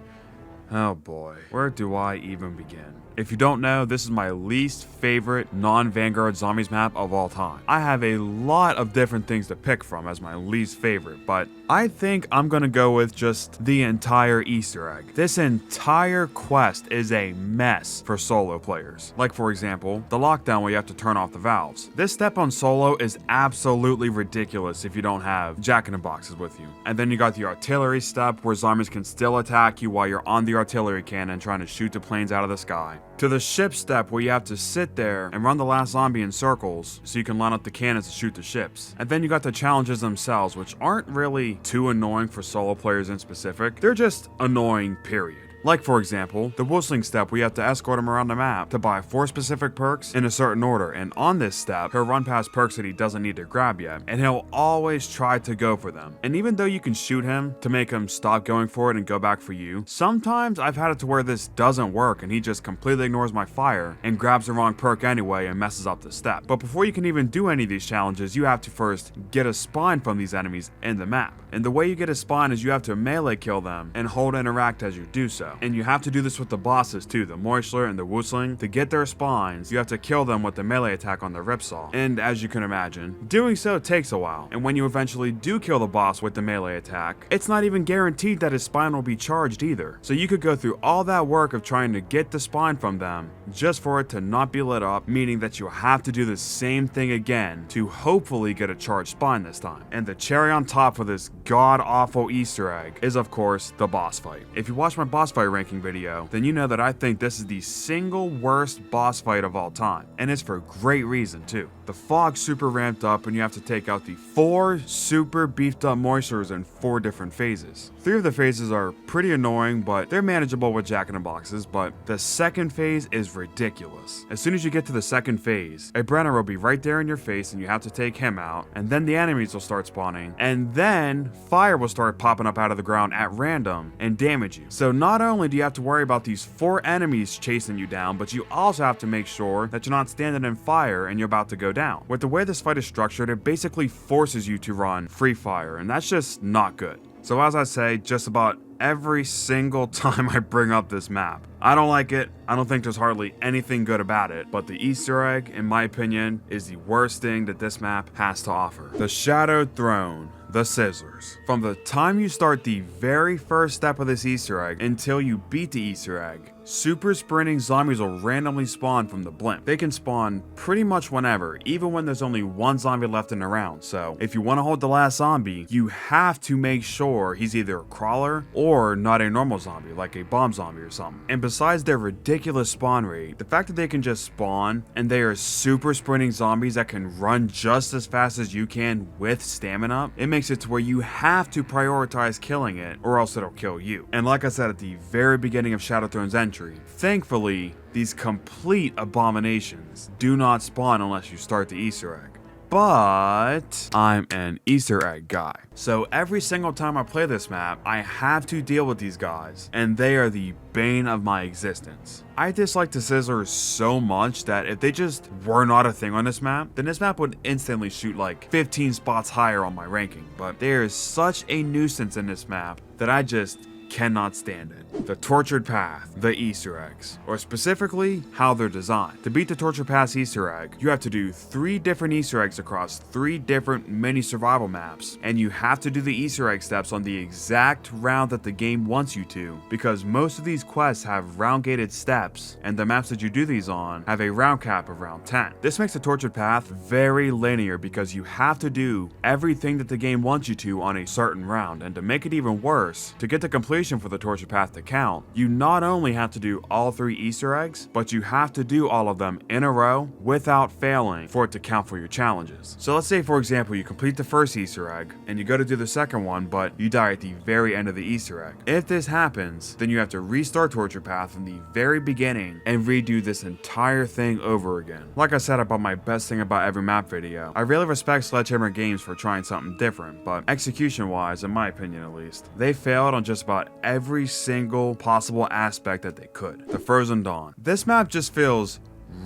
Oh boy, where do I even begin? If you don't know, this is my least favorite non-Vanguard Zombies map of all time. I have a lot of different things to pick from as my least favorite, but I think I'm gonna go with just the entire Easter egg. This entire quest is a mess for solo players. Like for example, the lockdown where you have to turn off the valves. This step on solo is absolutely ridiculous if you don't have jack-in-the-boxes with you. And then you got the artillery step where zombies can still attack you while you're on the artillery cannon trying to shoot the planes out of the sky. To the ship step where you have to sit there and run the last zombie in circles so you can line up the cannons to shoot the ships. And then you got the challenges themselves, which aren't really too annoying for solo players in specific. They're just annoying, period. Like for example, the whistling step where you have to escort him around the map to buy 4 specific perks in a certain order, and on this step, he'll run past perks that he doesn't need to grab yet, and he'll always try to go for them. And even though you can shoot him to make him stop going for it and go back for you, sometimes I've had it to where this doesn't work and he just completely ignores my fire and grabs the wrong perk anyway and messes up the step. But before you can even do any of these challenges, you have to first get a spine from these enemies in the map. And the way you get a spine is you have to melee kill them and hold interact as you do so. And you have to do this with the bosses too, the Moisture and the Woosling. To get their spines, you have to kill them with the melee attack on the Ripsaw. And as you can imagine, doing so takes a while. And when you eventually do kill the boss with the melee attack, it's not even guaranteed that his spine will be charged either. So you could go through all that work of trying to get the spine from them just for it to not be lit up, meaning that you have to do the same thing again to hopefully get a charged spine this time. And the cherry on top for this god-awful Easter egg is of course the boss fight. If you watch my boss fight ranking video, then you know that I think this is the single worst boss fight of all time, and it's for great reason too. The fog's super ramped up and you have to take out the 4 super beefed up Moistures in 4 different phases. 3 of the phases are pretty annoying, but they're manageable with jack-in-the-boxes, but the second phase is ridiculous. As soon as you get to the second phase, a Brenner will be right there in your face and you have to take him out, and then the enemies will start spawning, and then fire will start popping up out of the ground at random and damage you. So not only do you have to worry about these 4 enemies chasing you down, but you also have to make sure that you're not standing in fire and you're about to go down. With the way this fight is structured, it basically forces you to run free fire, and that's just not good. So as I say, just about every single time I bring up this map, I don't like it. I don't think there's hardly anything good about it, but the Easter egg, in my opinion, is the worst thing that this map has to offer. The Shadowed Throne, the Scissors. From the time you start the very first step of this Easter egg until you beat the Easter egg, super sprinting zombies will randomly spawn from the blimp. They can spawn pretty much whenever, even when there's only 1 zombie left in the round. So if you want to hold the last zombie, you have to make sure he's either a crawler or not a normal zombie, like a bomb zombie or something. And besides their ridiculous spawn rate, the fact that they can just spawn and they are super sprinting zombies that can run just as fast as you can with stamina, it makes it to where you have to prioritize killing it or else it'll kill you. And like I said at the very beginning of Shadow Throne's entry, thankfully, these complete abominations do not spawn unless you start the Easter egg. But I'm an Easter egg guy. So every single time I play this map, I have to deal with these guys, and they are the bane of my existence. I dislike the Scissors so much that if they just were not a thing on this map, then this map would instantly shoot like 15 spots higher on my ranking. But there is such a nuisance in this map that I just cannot stand it. The Tortured Path, the Easter eggs, or specifically how they're designed. To beat the Tortured Path Easter egg, you have to do 3 different Easter eggs across 3 different mini survival maps, and you have to do the Easter egg steps on the exact round that the game wants you to, because most of these quests have round gated steps, and the maps that you do these on have a round cap of round 10. This makes the Tortured Path very linear because you have to do everything that the game wants you to on a certain round, and to make it even worse, to get the complete for the Tortured Path to count, you not only have to do all 3 Easter eggs, but you have to do all of them in a row without failing for it to count for your challenges. So let's say, for example, you complete the first Easter egg and you go to do the second one, but you die at the very end of the Easter egg. If this happens, then you have to restart Tortured Path from the very beginning and redo this entire thing over again. Like I said about my best thing about every map video, I really respect Sledgehammer Games for trying something different, but execution-wise, in my opinion at least, they failed on just about every single possible aspect that they could. The Frozen Dawn. This map just feels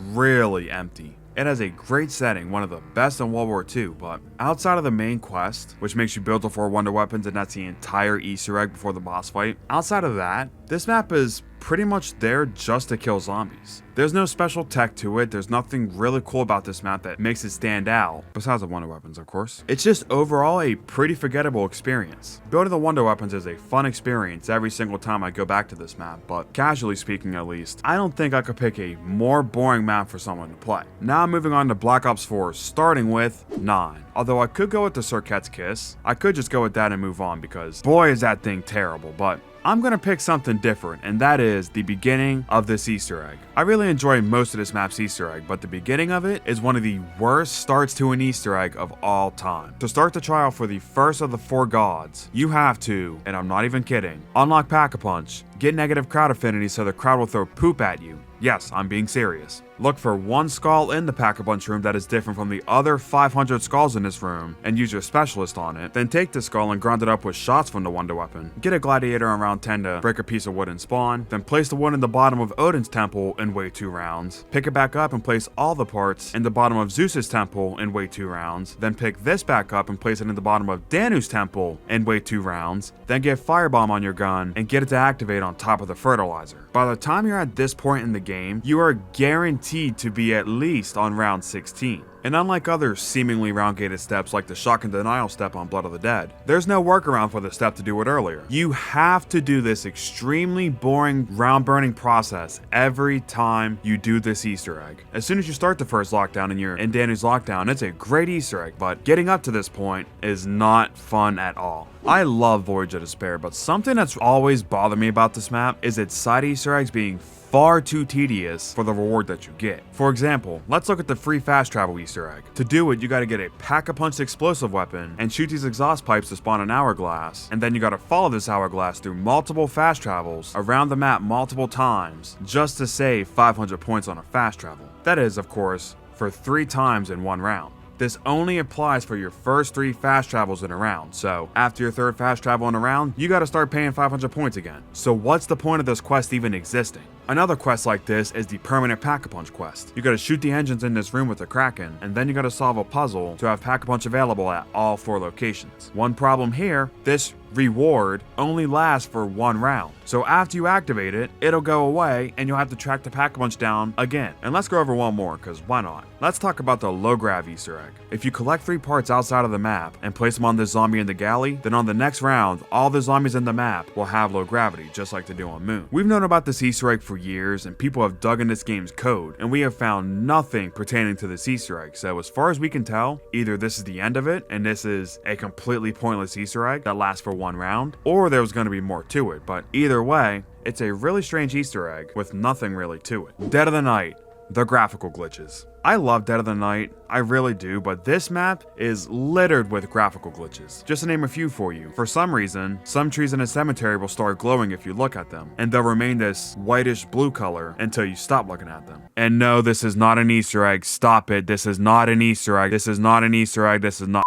really empty. It has a great setting, one of the best in World War II, but outside of the main quest, which makes you build the 4 wonder weapons and that's the entire Easter egg before the boss fight, outside of that, this map is pretty much there just to kill zombies. There's no special tech to it, there's nothing really cool about this map that makes it stand out, besides the wonder weapons of course. It's just overall a pretty forgettable experience. Building the wonder weapons is a fun experience every single time I go back to this map, but casually speaking at least, I don't think I could pick a more boring map for someone to play. Now moving on to Black Ops 4, starting with 9. Although I could go with the Cirquette's Kiss, I could just go with that and move on because boy is that thing terrible, but I'm gonna pick something different, and that is the beginning of this Easter egg. I really enjoy most of this map's Easter egg, but the beginning of it is one of the worst starts to an Easter egg of all time. To start the trial for the first of the 4 gods, you have to, and I'm not even kidding, unlock Pack-a-Punch, get negative crowd affinity so the crowd will throw poop at you. Yes, I'm being serious. Look for one skull in the Pack-a-Punch room that is different from the other 500 skulls in this room, and use your specialist on it. Then take the skull and grind it up with shots from the wonder weapon. Get a gladiator in round 10 to break a piece of wood and spawn. Then place the wood in the bottom of Odin's temple and wait 2 rounds. Pick it back up and place all the parts in the bottom of Zeus's temple and wait 2 rounds. Then pick this back up and place it in the bottom of Danu's temple and wait 2 rounds. Then get Firebomb on your gun and get it to activate on top of the fertilizer. By the time you're at this point in the game, you are guaranteed to be at least on round 16. And unlike other seemingly round-gated steps like the shock and denial step on Blood of the Dead, there's no workaround for the step to do it earlier. You have to do this extremely boring round-burning process every time you do this Easter egg. As soon as you start the first lockdown and you're in Danu's lockdown, it's a great Easter egg, but getting up to this point is not fun at all. I love Voyage of Despair, but something that's always bothered me about this map is its side Easter eggs being far too tedious for the reward that you get. For example, let's look at the free fast travel Easter egg. To do it, you gotta get a Pack-a-Punch explosive weapon and shoot these exhaust pipes to spawn an hourglass, and then you gotta follow this hourglass through multiple fast travels around the map multiple times just to save 500 points on a fast travel. That is, of course, for 3 times in 1 round. This only applies for your first 3 fast travels in a round, so after your 3rd fast travel in a round, you gotta start paying 500 points again. So what's the point of this quest even existing? Another quest like this is the permanent Pack-a-Punch quest. You gotta shoot the engines in this room with the Kraken, and then you gotta solve a puzzle to have Pack-a-Punch available at all 4 locations. One problem here, this reward only lasts for 1 round. So after you activate it, it'll go away and you'll have to track the Pack-a-Punch down again. And let's go over one more, cause why not? Let's talk about the low grav Easter egg. If you collect 3 parts outside of the map and place them on this zombie in the galley, then on the next round, all the zombies in the map will have low gravity, just like they do on Moon. We've known about this Easter egg for years, and people have dug in this game's code, and we have found nothing pertaining to this Easter egg. So as far as we can tell, either this is the end of it, and this is a completely pointless Easter egg that lasts for 1 round, or there was going to be more to it. But either way, it's a really strange Easter egg with nothing really to it. Dead of the Night, the graphical glitches. I love Dead of the Night, I really do, but this map is littered with graphical glitches. Just to name a few for you. For some reason, some trees in a cemetery will start glowing if you look at them, and they'll remain this whitish blue color until you stop looking at them. And no, this is not an Easter egg, stop it, this is not an Easter egg, this is not an Easter egg, this is not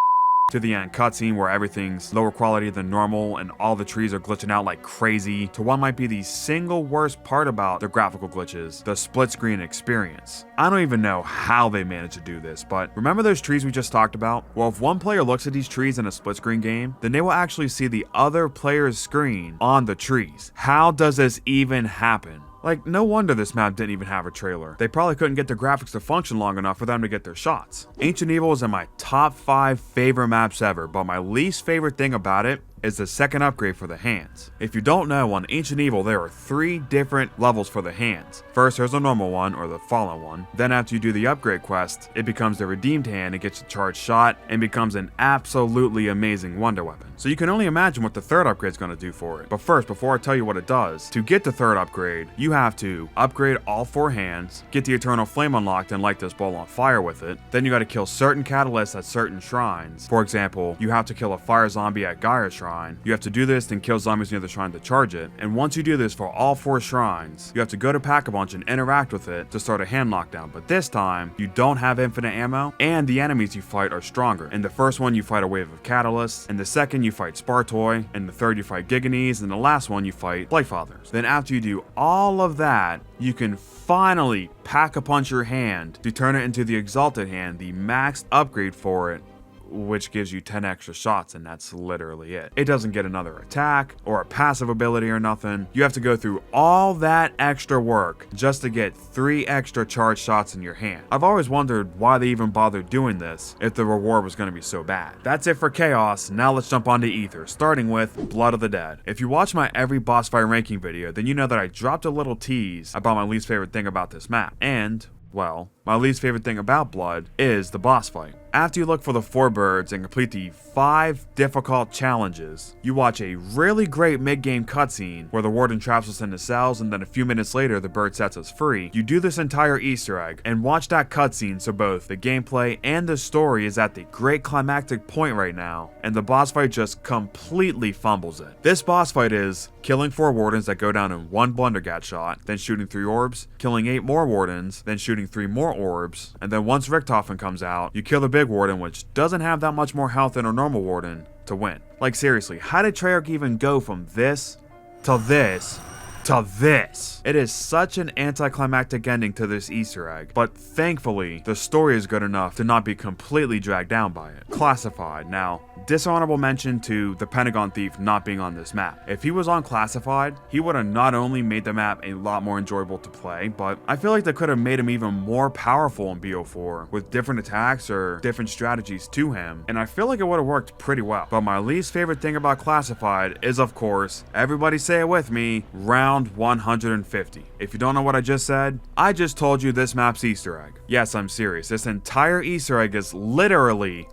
to the end cutscene where everything's lower quality than normal and all the trees are glitching out like crazy, to what might be the single worst part about the graphical glitches, the split screen experience. I don't even know how they managed to do this, but remember those trees we just talked about? Well, if one player looks at these trees in a split screen game, then they will actually see the other player's screen on the trees. How does this even happen? Like, no wonder this map didn't even have a trailer. They probably couldn't get the graphics to function long enough for them to get their shots. Ancient Evil is in my top 5 favorite maps ever, but my least favorite thing about it is the second upgrade for the hands. If you don't know, on Ancient Evil there are 3 different levels for the hands. First there's a normal one, or the fallen one. Then after you do the upgrade quest, it becomes the redeemed hand, it gets a charged shot, and becomes an absolutely amazing wonder weapon. So you can only imagine what the 3rd upgrade is going to do for it. But first, before I tell you what it does, to get the 3rd upgrade, you have to upgrade all 4 hands, get the Eternal Flame unlocked and light this ball on fire with it. Then you got to kill certain catalysts at certain shrines. For example, you have to kill a fire zombie at Gaia's shrine. You have to do this, then kill zombies near the shrine to charge it. And once you do this for all 4 shrines, you have to go to Pack-a-Punch and interact with it to start a hand lockdown. But this time, you don't have infinite ammo, and the enemies you fight are stronger. In the first one, you fight a wave of catalysts. In the second, you fight Spartoi. In the third, you fight Giganes. And the last one, you fight Blightfathers. Then after you do all of that, you can finally Pack-a-Punch your hand to turn it into the Exalted Hand, the maxed upgrade for it, which gives you 10 extra shots, and that's literally it. It doesn't get another attack or a passive ability or nothing. You have to go through all that extra work just to get 3 extra charged shots in your hand. I've always wondered why they even bothered doing this if the reward was going to be so bad. That's it for Chaos. Now let's jump onto Ether, starting with Blood of the Dead. If you watch my every boss fight ranking video, then you know that I dropped a little tease about my least favorite thing about this map, and well, My least favorite thing about Blood is the boss fight. After you look for the 4 birds and complete the 5 difficult challenges, you watch a really great mid-game cutscene where the warden traps us into cells and then a few minutes later the bird sets us free. You do this entire Easter egg and watch that cutscene so both the gameplay and the story is at the great climactic point right now, and the boss fight just completely fumbles it. This boss fight is killing 4 wardens that go down in 1 blundergat shot, then shooting 3 orbs, killing 8 more wardens, then shooting 3 more orbs, and then once Richtofen comes out, you kill the big warden, which doesn't have that much more health than a normal warden, to win. Like seriously, how did Treyarch even go from this to this to this? It is such an anticlimactic ending to this Easter egg, but thankfully, the story is good enough to not be completely dragged down by it. Classified. Now, dishonorable mention to the Pentagon Thief not being on this map. If he was on Classified, he would have not only made the map a lot more enjoyable to play, but I feel like they could have made him even more powerful in BO4 with different attacks or different strategies to him, and I feel like it would have worked pretty well. But my least favorite thing about Classified is, of course, everybody say it with me, round 150. If you don't know what I just said, I just told you this map's Easter egg. Yes, I'm serious. This entire Easter egg is literally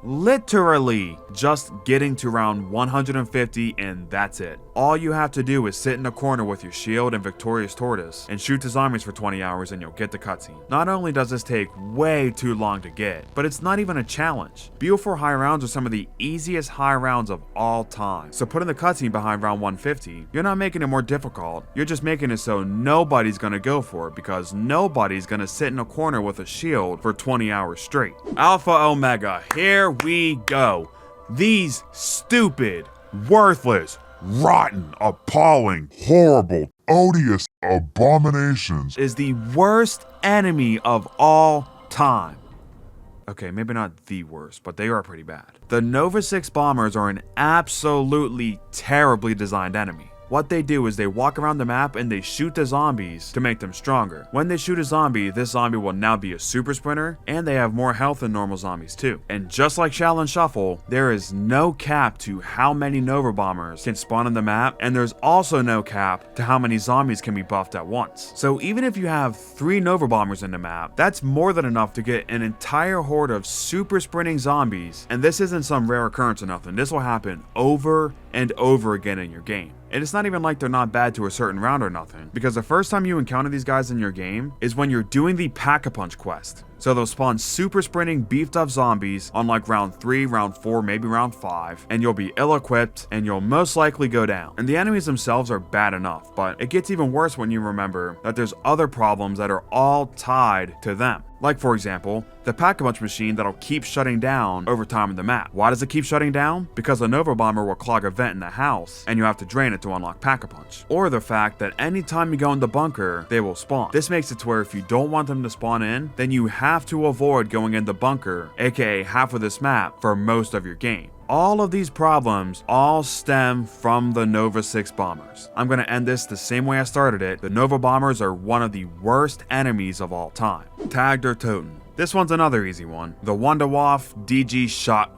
just getting to round 150 and that's it. All you have to do is sit in a corner with your shield and Victorious Tortoise and shoot the zombies for 20 hours and you'll get the cutscene. Not only does this take way too long to get, but it's not even a challenge. BO4 high rounds are some of the easiest high rounds of all time. So putting the cutscene behind round 150, you're not making it more difficult, you're just making it so nobody's gonna go for it because nobody's gonna sit in a corner with a shield for 20 hours straight. Alpha Omega, here we go. These stupid, worthless, rotten, appalling, horrible, odious abominations is the worst enemy of all time. Okay, maybe not the worst, but they are pretty bad. The Nova 6 bombers are an absolutely terribly designed enemy. What they do is they walk around the map and they shoot the zombies to make them stronger. When they shoot a zombie, this zombie will now be a super sprinter, and they have more health than normal zombies too. And just like Shaolin Shuffle, there is no cap to how many Nova bombers can spawn on the map, and there's also no cap to how many zombies can be buffed at once. So even if you have 3 Nova bombers in the map, that's more than enough to get an entire horde of super sprinting zombies, and this isn't some rare occurrence or nothing. This will happen over and over again in your game. And it's not even like they're not bad to a certain round or nothing, because the first time you encounter these guys in your game is when you're doing the Pack-a-Punch quest. So they'll spawn super sprinting beefed up zombies on like round 3, round 4, maybe round 5, and you'll be ill-equipped and you'll most likely go down. And the enemies themselves are bad enough, but it gets even worse when you remember that there's other problems that are all tied to them. Like for example, the Pack-a-Punch machine that'll keep shutting down over time in the map. Why does it keep shutting down? Because a Nova Bomber will clog a vent in the house and you have to drain it to unlock Pack-a-Punch. Or the fact that anytime you go in the bunker, they will spawn. This makes it to where if you don't want them to spawn in, then you have to avoid going in the bunker, aka half of this map, for most of your game. All of these problems all stem from the Nova 6 bombers. I'm gonna end this the same way I started it. The Nova bombers are one of the worst enemies of all time. Tagged or Toten. This one's another easy one. The Wunderwaffe DG shot.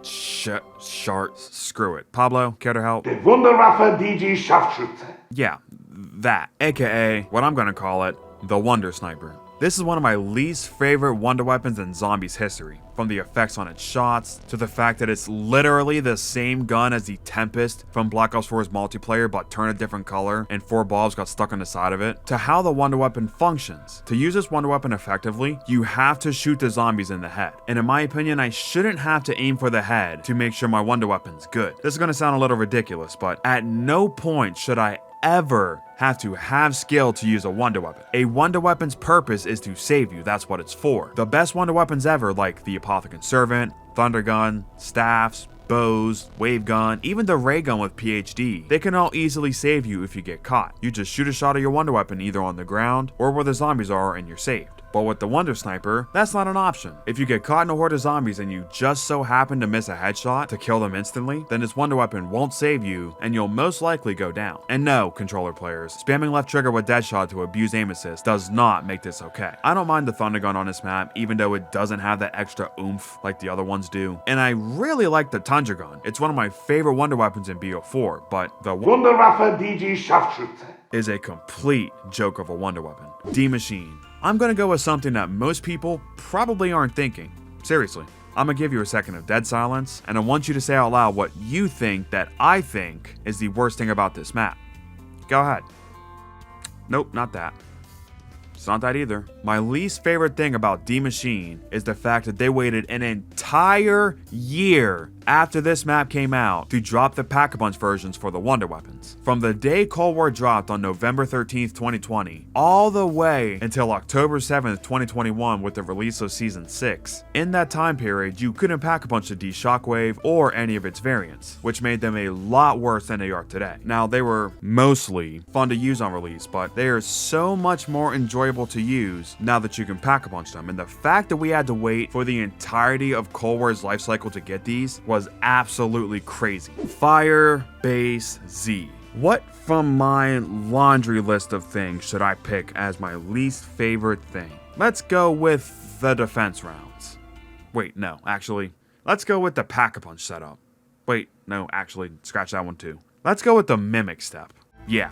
Screw it. Pablo, care to help? The Wunderwaffe DG Scharfschütze. Yeah, that. AKA, what I'm gonna call it, the Wonder Sniper. This is one of my least favorite wonder weapons in Zombies history. From the effects on its shots, to the fact that it's literally the same gun as the Tempest from Black Ops 4's multiplayer but turned a different color and 4 balls got stuck on the side of it, to how the wonder weapon functions. To use this wonder weapon effectively, you have to shoot the zombies in the head. And in my opinion, I shouldn't have to aim for the head to make sure my wonder weapon's good. This is gonna sound a little ridiculous, but at no point should I ever have to have skill to use a wonder weapon. A wonder weapon's purpose is to save you, that's what it's for. The best wonder weapons ever, like the Apothecant Servant, Thunder Gun, staffs, bows, wave gun, even the ray gun with PhD, they can all easily save you if you get caught. You just shoot a shot of your wonder weapon either on the ground or where the zombies are and you're saved. But with the Wonder Sniper, that's not an option. If you get caught in a horde of zombies and you just so happen to miss a headshot to kill them instantly, then this wonder weapon won't save you and you'll most likely go down. And no, controller players, spamming left trigger with Deadshot to abuse aim assist does not make this okay. I don't mind the Thunder Gun on this map, even though it doesn't have that extra oomph like the other ones do. And I really like the Tundra Gun. It's one of my favorite wonder weapons in BO4, but the Wunderwaffe DG Scharfschütze is a complete joke of a wonder weapon. D-Machine. I'm gonna go with something that most people probably aren't thinking. Seriously. I'm gonna give you a second of dead silence, and I want you to say out loud what you think that I think is the worst thing about this map. Go ahead. Nope, not that. It's not that either. My least favorite thing about D Machine is the fact that they waited an entire year after this map came out to drop the Pack-a-Punch versions for the Wonder Weapons. From the day Cold War dropped on November 13th, 2020, all the way until October 7th, 2021 with the release of Season 6. In that time period, you couldn't Pack-a-Punch the D Shockwave or any of its variants, which made them a lot worse than they are today. Now, they were mostly fun to use on release, but they are so much more enjoyable to use now that you can Pack-a-Punch them, and the fact that we had to wait for the entirety of Cold War's life cycle to get these was absolutely crazy. Fire Base Z. What from my laundry list of things should I pick as my least favorite thing? Let's go with the defense rounds. Wait, no, actually, let's go with the Pack-a-Punch setup. Wait, no, actually, scratch that one too. Let's go with the Mimic step. Yeah,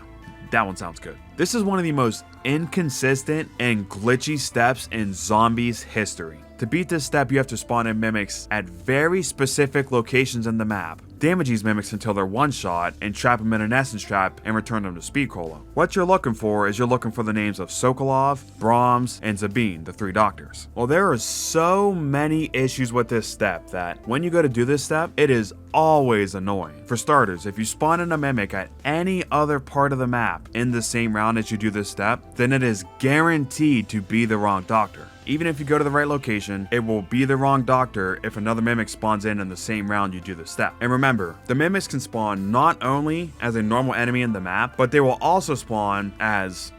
that one sounds good. This is one of the most inconsistent and glitchy steps in Zombies history. To beat this step, you have to spawn in mimics at very specific locations in the map, damage these mimics until they're one-shot, and trap them in an essence trap and return them to Speed Cola. What you're looking for is you're looking for the names of Sokolov, Brahms, and Zabine, the 3 doctors. Well, there are so many issues with this step that when you go to do this step, it is always annoying. For starters, if you spawn in a mimic at any other part of the map in the same round as you do this step, then it is guaranteed to be the wrong doctor. Even if you go to the right location, it will be the wrong doctor if another mimic spawns in the same round you do the step. And remember, the mimics can spawn not only as a normal enemy in the map, but they will also spawn as,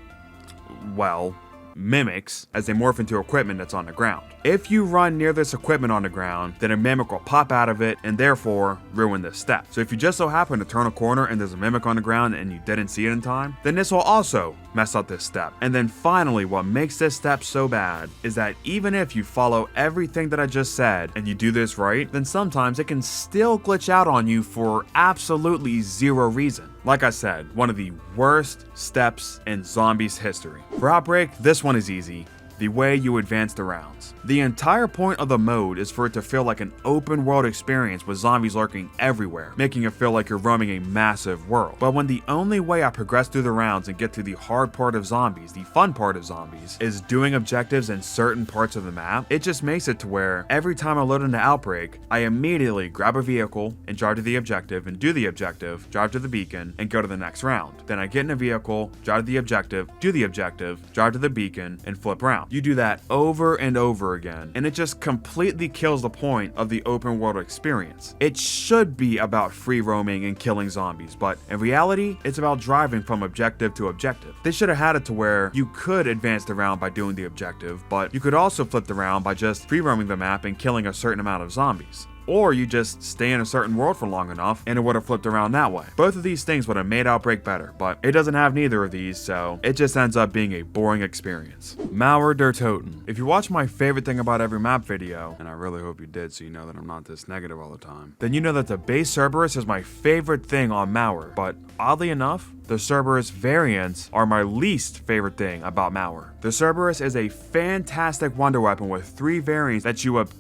well, mimics as they morph into equipment that's on the ground. If you run near this equipment on the ground, then a mimic will pop out of it and therefore ruin this step. So if you just so happen to turn a corner and there's a mimic on the ground and you didn't see it in time, then this will also mess up this step. And then finally, what makes this step so bad is that even if you follow everything that I just said and you do this right, then sometimes it can still glitch out on you for absolutely zero reason. Like I said, one of the worst steps in Zombies history. For Outbreak, this one is easy. The way you advance the rounds. The entire point of the mode is for it to feel like an open world experience with zombies lurking everywhere, making it feel like you're roaming a massive world. But when the only way I progress through the rounds and get to the hard part of zombies, the fun part of zombies, is doing objectives in certain parts of the map, it just makes it to where every time I load into Outbreak, I immediately grab a vehicle and drive to the objective and do the objective, drive to the beacon, and go to the next round. Then I get in a vehicle, drive to the objective, do the objective, drive to the beacon, and flip round. You do that over and over again, and it just completely kills the point of the open world experience. It should be about free roaming and killing zombies, but in reality, it's about driving from objective to objective. They should have had it to where you could advance the round by doing the objective, but you could also flip the round by just free roaming the map and killing a certain amount of zombies. Or you just stay in a certain world for long enough and it would have flipped around that way. Both of these things would have made Outbreak better, but it doesn't have neither of these, so it just ends up being a boring experience. Mauer der Toten. If you watch my favorite thing about every map video, and I really hope you did so you know that I'm not this negative all the time, then you know that the base Cerberus is my favorite thing on Mauer, but oddly enough, the Cerberus variants are my least favorite thing about Mauer. The Cerberus is a fantastic wonder weapon with 3 variants that you obtain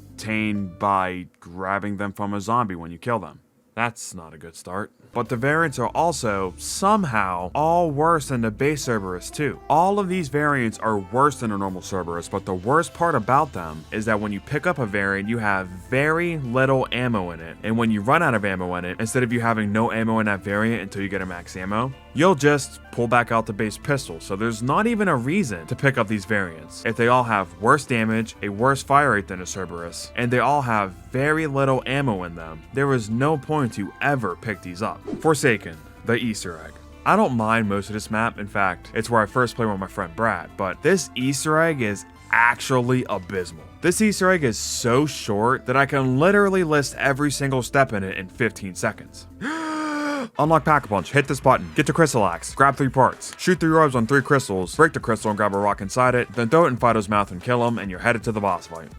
by grabbing them from a zombie when you kill them. That's not a good start. But the variants are also, somehow, all worse than the base Cerberus too. All of these variants are worse than a normal Cerberus, but the worst part about them is that when you pick up a variant, you have very little ammo in it. And when you run out of ammo in it, instead of you having no ammo in that variant until you get a max ammo, you'll just pull back out the base pistol. So there's not even a reason to pick up these variants if they all have worse damage, a worse fire rate than a Cerberus, and they all have very little ammo in them. There is no point to ever pick these up. Forsaken, the Easter egg. I don't mind most of this map. In fact, it's where I first played with my friend Brad, but this Easter egg is actually abysmal. This Easter egg is so short that I can literally list every single step in it in 15 seconds. Unlock Pack-a-Punch, hit this button, get to Crystal Axe, grab 3 parts, shoot 3 orbs on 3 crystals, break the crystal and grab a rock inside it, then throw it in Fido's mouth and kill him, and you're headed to the boss fight.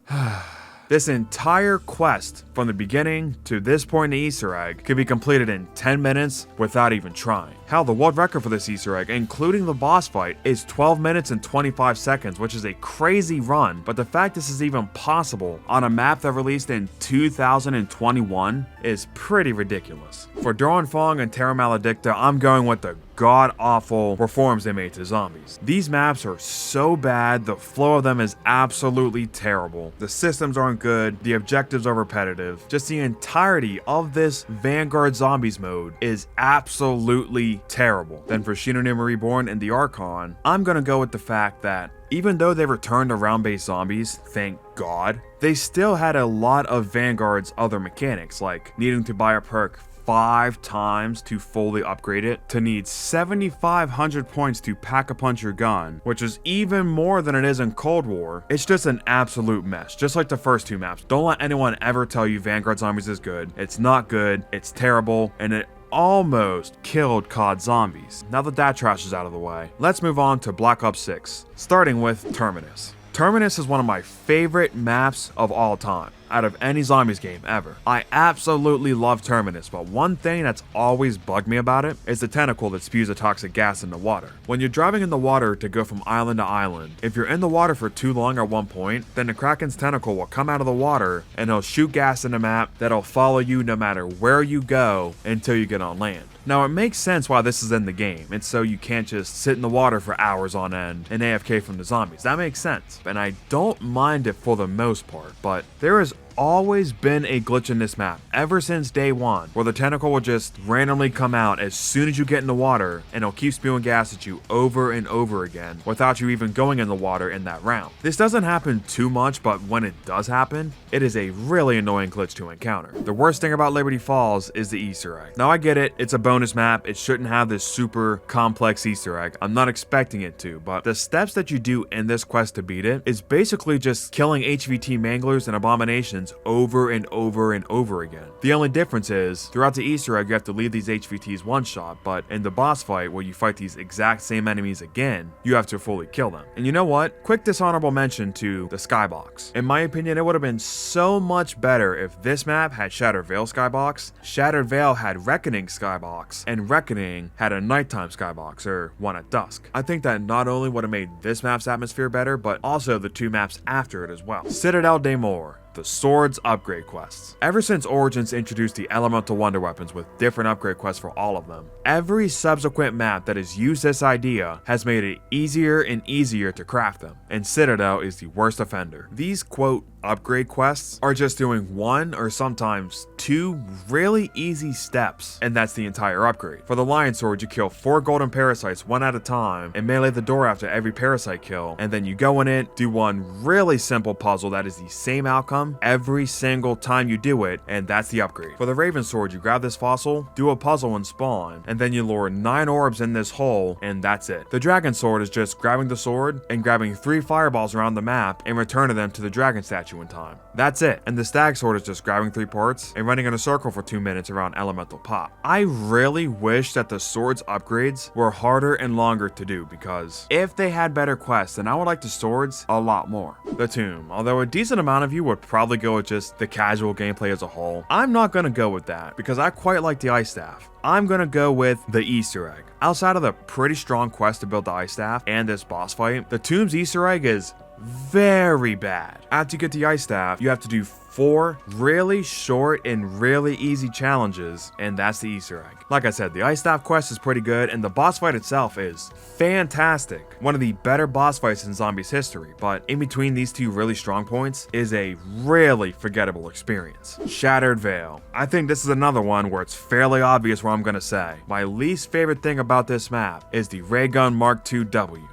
This entire quest, from the beginning to this point in the Easter egg, could be completed in 10 minutes without even trying. Hell, the world record for this Easter egg, including the boss fight, is 12 minutes and 25 seconds, which is a crazy run, but the fact this is even possible on a map that released in 2021 is pretty ridiculous. For Dawn Fong and Terra Maledicta, I'm going with the god-awful reforms they made to zombies. These maps are so bad, the flow of them is absolutely terrible. The systems aren't good, the objectives are repetitive. Just the entirety of this Vanguard Zombies mode is absolutely terrible. Then for Shinonima Reborn and the Archon, I'm gonna go with the fact that even though they returned to round-based zombies, thank God, they still had a lot of Vanguard's other mechanics, like needing to buy a perk 5 times to fully upgrade it, to need 7,500 points to pack-a-punch your gun, which is even more than it is in Cold War. It's just an absolute mess, just like the first 2 maps. Don't let anyone ever tell you Vanguard Zombies is good. It's not good, it's terrible, and it almost killed COD Zombies. Now that trash is out of the way, let's move on to Black Ops 6, starting with Terminus. Terminus is one of my favorite maps of all time, out of any zombies game ever. I absolutely love Terminus, but one thing that's always bugged me about it is the tentacle that spews a toxic gas in the water. When you're driving in the water to go from island to island, if you're in the water for too long at one point, then the Kraken's tentacle will come out of the water and he'll shoot gas in the map that'll follow you no matter where you go until you get on land. Now, it makes sense why this is in the game. It's so you can't just sit in the water for hours on end and AFK from the zombies. That makes sense, and I don't mind it for the most part, but there has always been a glitch in this map ever since day one, where the tentacle will just randomly come out as soon as you get in the water and it'll keep spewing gas at you over and over again without you even going in the water in that round. This doesn't happen too much, but when it does happen, it is a really annoying glitch to encounter. The worst thing about Liberty Falls is the Easter egg. Now I get it, it's a bonus map, it shouldn't have this super complex Easter egg. I'm not expecting it to, but the steps that you do in this quest to beat it is basically just killing HVT manglers and abominations over and over and over again. The only difference is, throughout the Easter egg you have to leave these HVTs one shot, but in the boss fight where you fight these exact same enemies again, you have to fully kill them. And you know what? Quick dishonorable mention to the skybox. In my opinion, it would have been so much better if this map had Shattered Veil skybox, Shattered Veil had Reckoning skybox, and Reckoning had a nighttime skybox, or one at dusk. I think that not only would have made this map's atmosphere better, but also the 2 maps after it as well. Citadel des Morts, the Swords upgrade quests. Ever since Origins introduced the Elemental Wonder Weapons with different upgrade quests for all of them, every subsequent map that has used this idea has made it easier and easier to craft them, and Citadel is the worst offender. These quote upgrade quests are just doing 1 or sometimes 2 really easy steps, and that's the entire upgrade. For the Lion Sword, you kill 4 golden parasites one at a time and melee the door after every parasite kill, and then you go in it, do one really simple puzzle that is the same outcome every single time you do it, and that's the upgrade. For the Raven Sword, you grab this fossil, do a puzzle and spawn, and then you lure 9 orbs in this hole, and that's it. The Dragon Sword is just grabbing the sword and grabbing 3 fireballs around the map and returning them to the dragon statue in time. That's it. And the Stag Sword is just grabbing 3 parts and running in a circle for 2 minutes around Elemental Pop. I really wish that the Sword's upgrades were harder and longer to do, because if they had better quests, then I would like the Swords a lot more. The Tomb, although a decent amount of you would probably go with just the casual gameplay as a whole, I'm not gonna go with that because I quite like the Ice Staff. I'm gonna go with the Easter egg. Outside of the pretty strong quest to build the Ice Staff and this boss fight, the Tomb's Easter egg is very bad. After you get the Ice Staff, you have to do 4 really short and really easy challenges, and that's the Easter egg. Like I said, the Ice Staff quest is pretty good, and the boss fight itself is fantastic. One of the better boss fights in Zombies history, but in between these 2 really strong points is a really forgettable experience. Shattered Veil. I think this is another one where it's fairly obvious what I'm gonna say. My least favorite thing about this map is the Ray Gun Mark II W.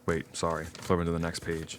Wait, sorry, flipping to the next page.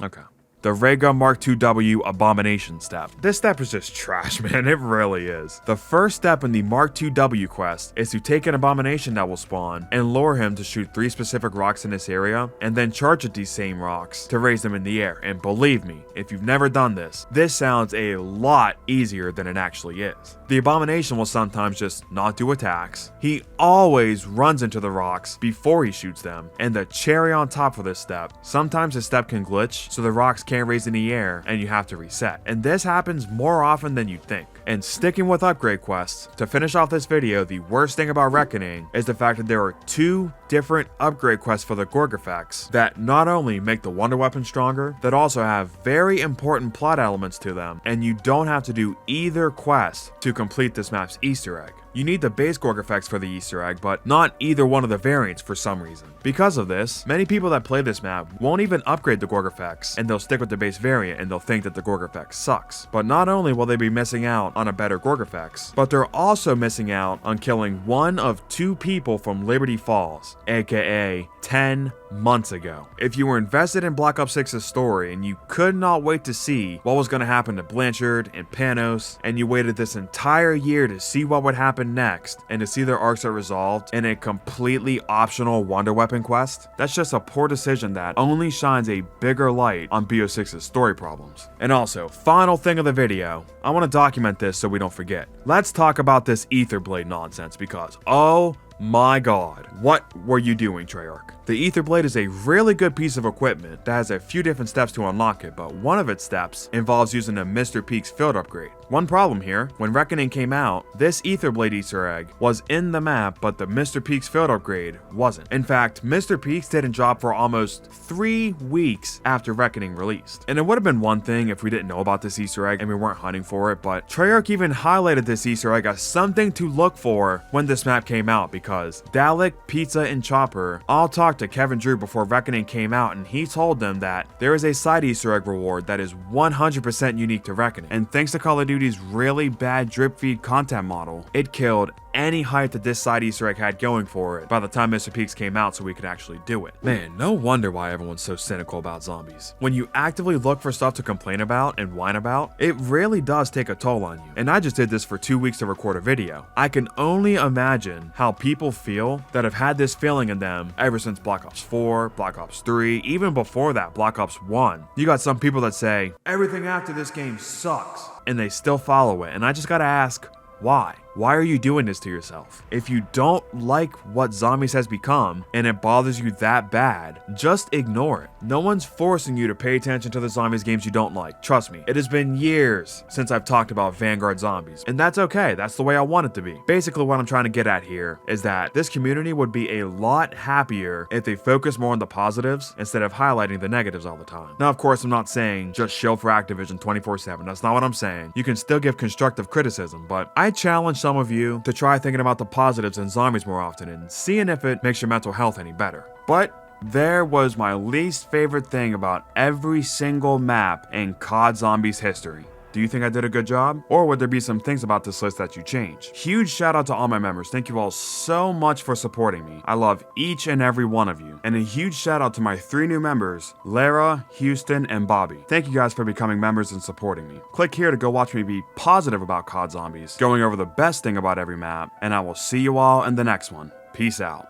Okay. The Ray Gun Mark II W Abomination step. This step is just trash, man, it really is. The first step in the Mark II W quest is to take an abomination that will spawn and lure him to shoot 3 specific rocks in this area, and then charge at these same rocks to raise them in the air. And believe me, if you've never done this sounds a lot easier than it actually is. The abomination will sometimes just not do attacks. He always runs into the rocks before he shoots them, and the cherry on top for this step, sometimes the step can glitch, so the rocks can't can't raise in the air and you have to reset. And this happens more often than you'd think. And sticking with upgrade quests, to finish off this video, the worst thing about Reckoning is the fact that there are 2 different upgrade quests for the Gorgafex that not only make the wonder weapon stronger, that also have very important plot elements to them, and you don't have to do either quest to complete this map's Easter egg. You need the base Gorgafex for the Easter egg, but not either one of the variants for some reason. Because of this, many people that play this map won't even upgrade the Gorgafex, and they'll stick with the base variant and they'll think that the Gorgafex sucks. But not only will they be missing out on a better Gorgafex, but they're also missing out on killing 1 of 2 people from Liberty Falls, aka 10 months ago. If you were invested in Black Ops 6's story and you could not wait to see what was going to happen to Blanchard and Panos, and you waited this entire year to see what would happen next and to see their arcs are resolved in a completely optional wonder weapon quest, that's just a poor decision that only shines a bigger light on BO6's story problems. And also, final thing of the video, I want to document this so we don't forget. Let's talk about this Ether Blade nonsense because, oh my god, what were you doing, Treyarch? The Ether Blade is a really good piece of equipment that has a few different steps to unlock it, but one of its steps involves using a Mr. Peaks field upgrade. One problem here, when Reckoning came out, this Ether Blade Easter egg was in the map, but the Mr. Peaks field upgrade wasn't. In fact, Mr. Peaks didn't drop for almost 3 weeks after Reckoning released. And it would have been one thing if we didn't know about this Easter egg and we weren't hunting for it, but Treyarch even highlighted this Easter egg as something to look for when this map came out because Dalek, Pizza, and Chopper all talked to Kevin Drew before Reckoning came out, and he told them that there is a side Easter egg reward that is 100% unique to Reckoning. And thanks to Call of Duty's really bad drip feed content model, it killed any hype that this side Easter egg had going for it by the time Mr. Peaks came out so we could actually do it. Man, no wonder why everyone's so cynical about zombies. When you actively look for stuff to complain about and whine about, it really does take a toll on you. And I just did this for 2 weeks to record a video. I can only imagine how people feel that have had this feeling in them ever since Black Ops 4, Black Ops 3, even before that, Black Ops 1. You got some people that say, everything after this game sucks, and they still follow it. And I just gotta ask, why? Why are you doing this to yourself? If you don't like what Zombies has become and it bothers you that bad, just ignore it. No one's forcing you to pay attention to the Zombies games you don't like. Trust me, it has been years since I've talked about Vanguard Zombies, and that's okay. That's the way I want it to be. Basically, what I'm trying to get at here is that this community would be a lot happier if they focus more on the positives instead of highlighting the negatives all the time. Now, of course, I'm not saying just shield for Activision 24/7. That's not what I'm saying. You can still give constructive criticism, but I challenge some of you to try thinking about the positives in Zombies more often and seeing if it makes your mental health any better. But there was my least favorite thing about every single map in COD Zombies history. Do you think I did a good job? Or would there be some things about this list that you change? Huge shout out to all my members. Thank you all so much for supporting me. I love each and every one of you. And a huge shout out to my 3 new members, Lara, Houston, and Bobby. Thank you guys for becoming members and supporting me. Click here to go watch me be positive about COD Zombies, going over the best thing about every map, and I will see you all in the next one. Peace out.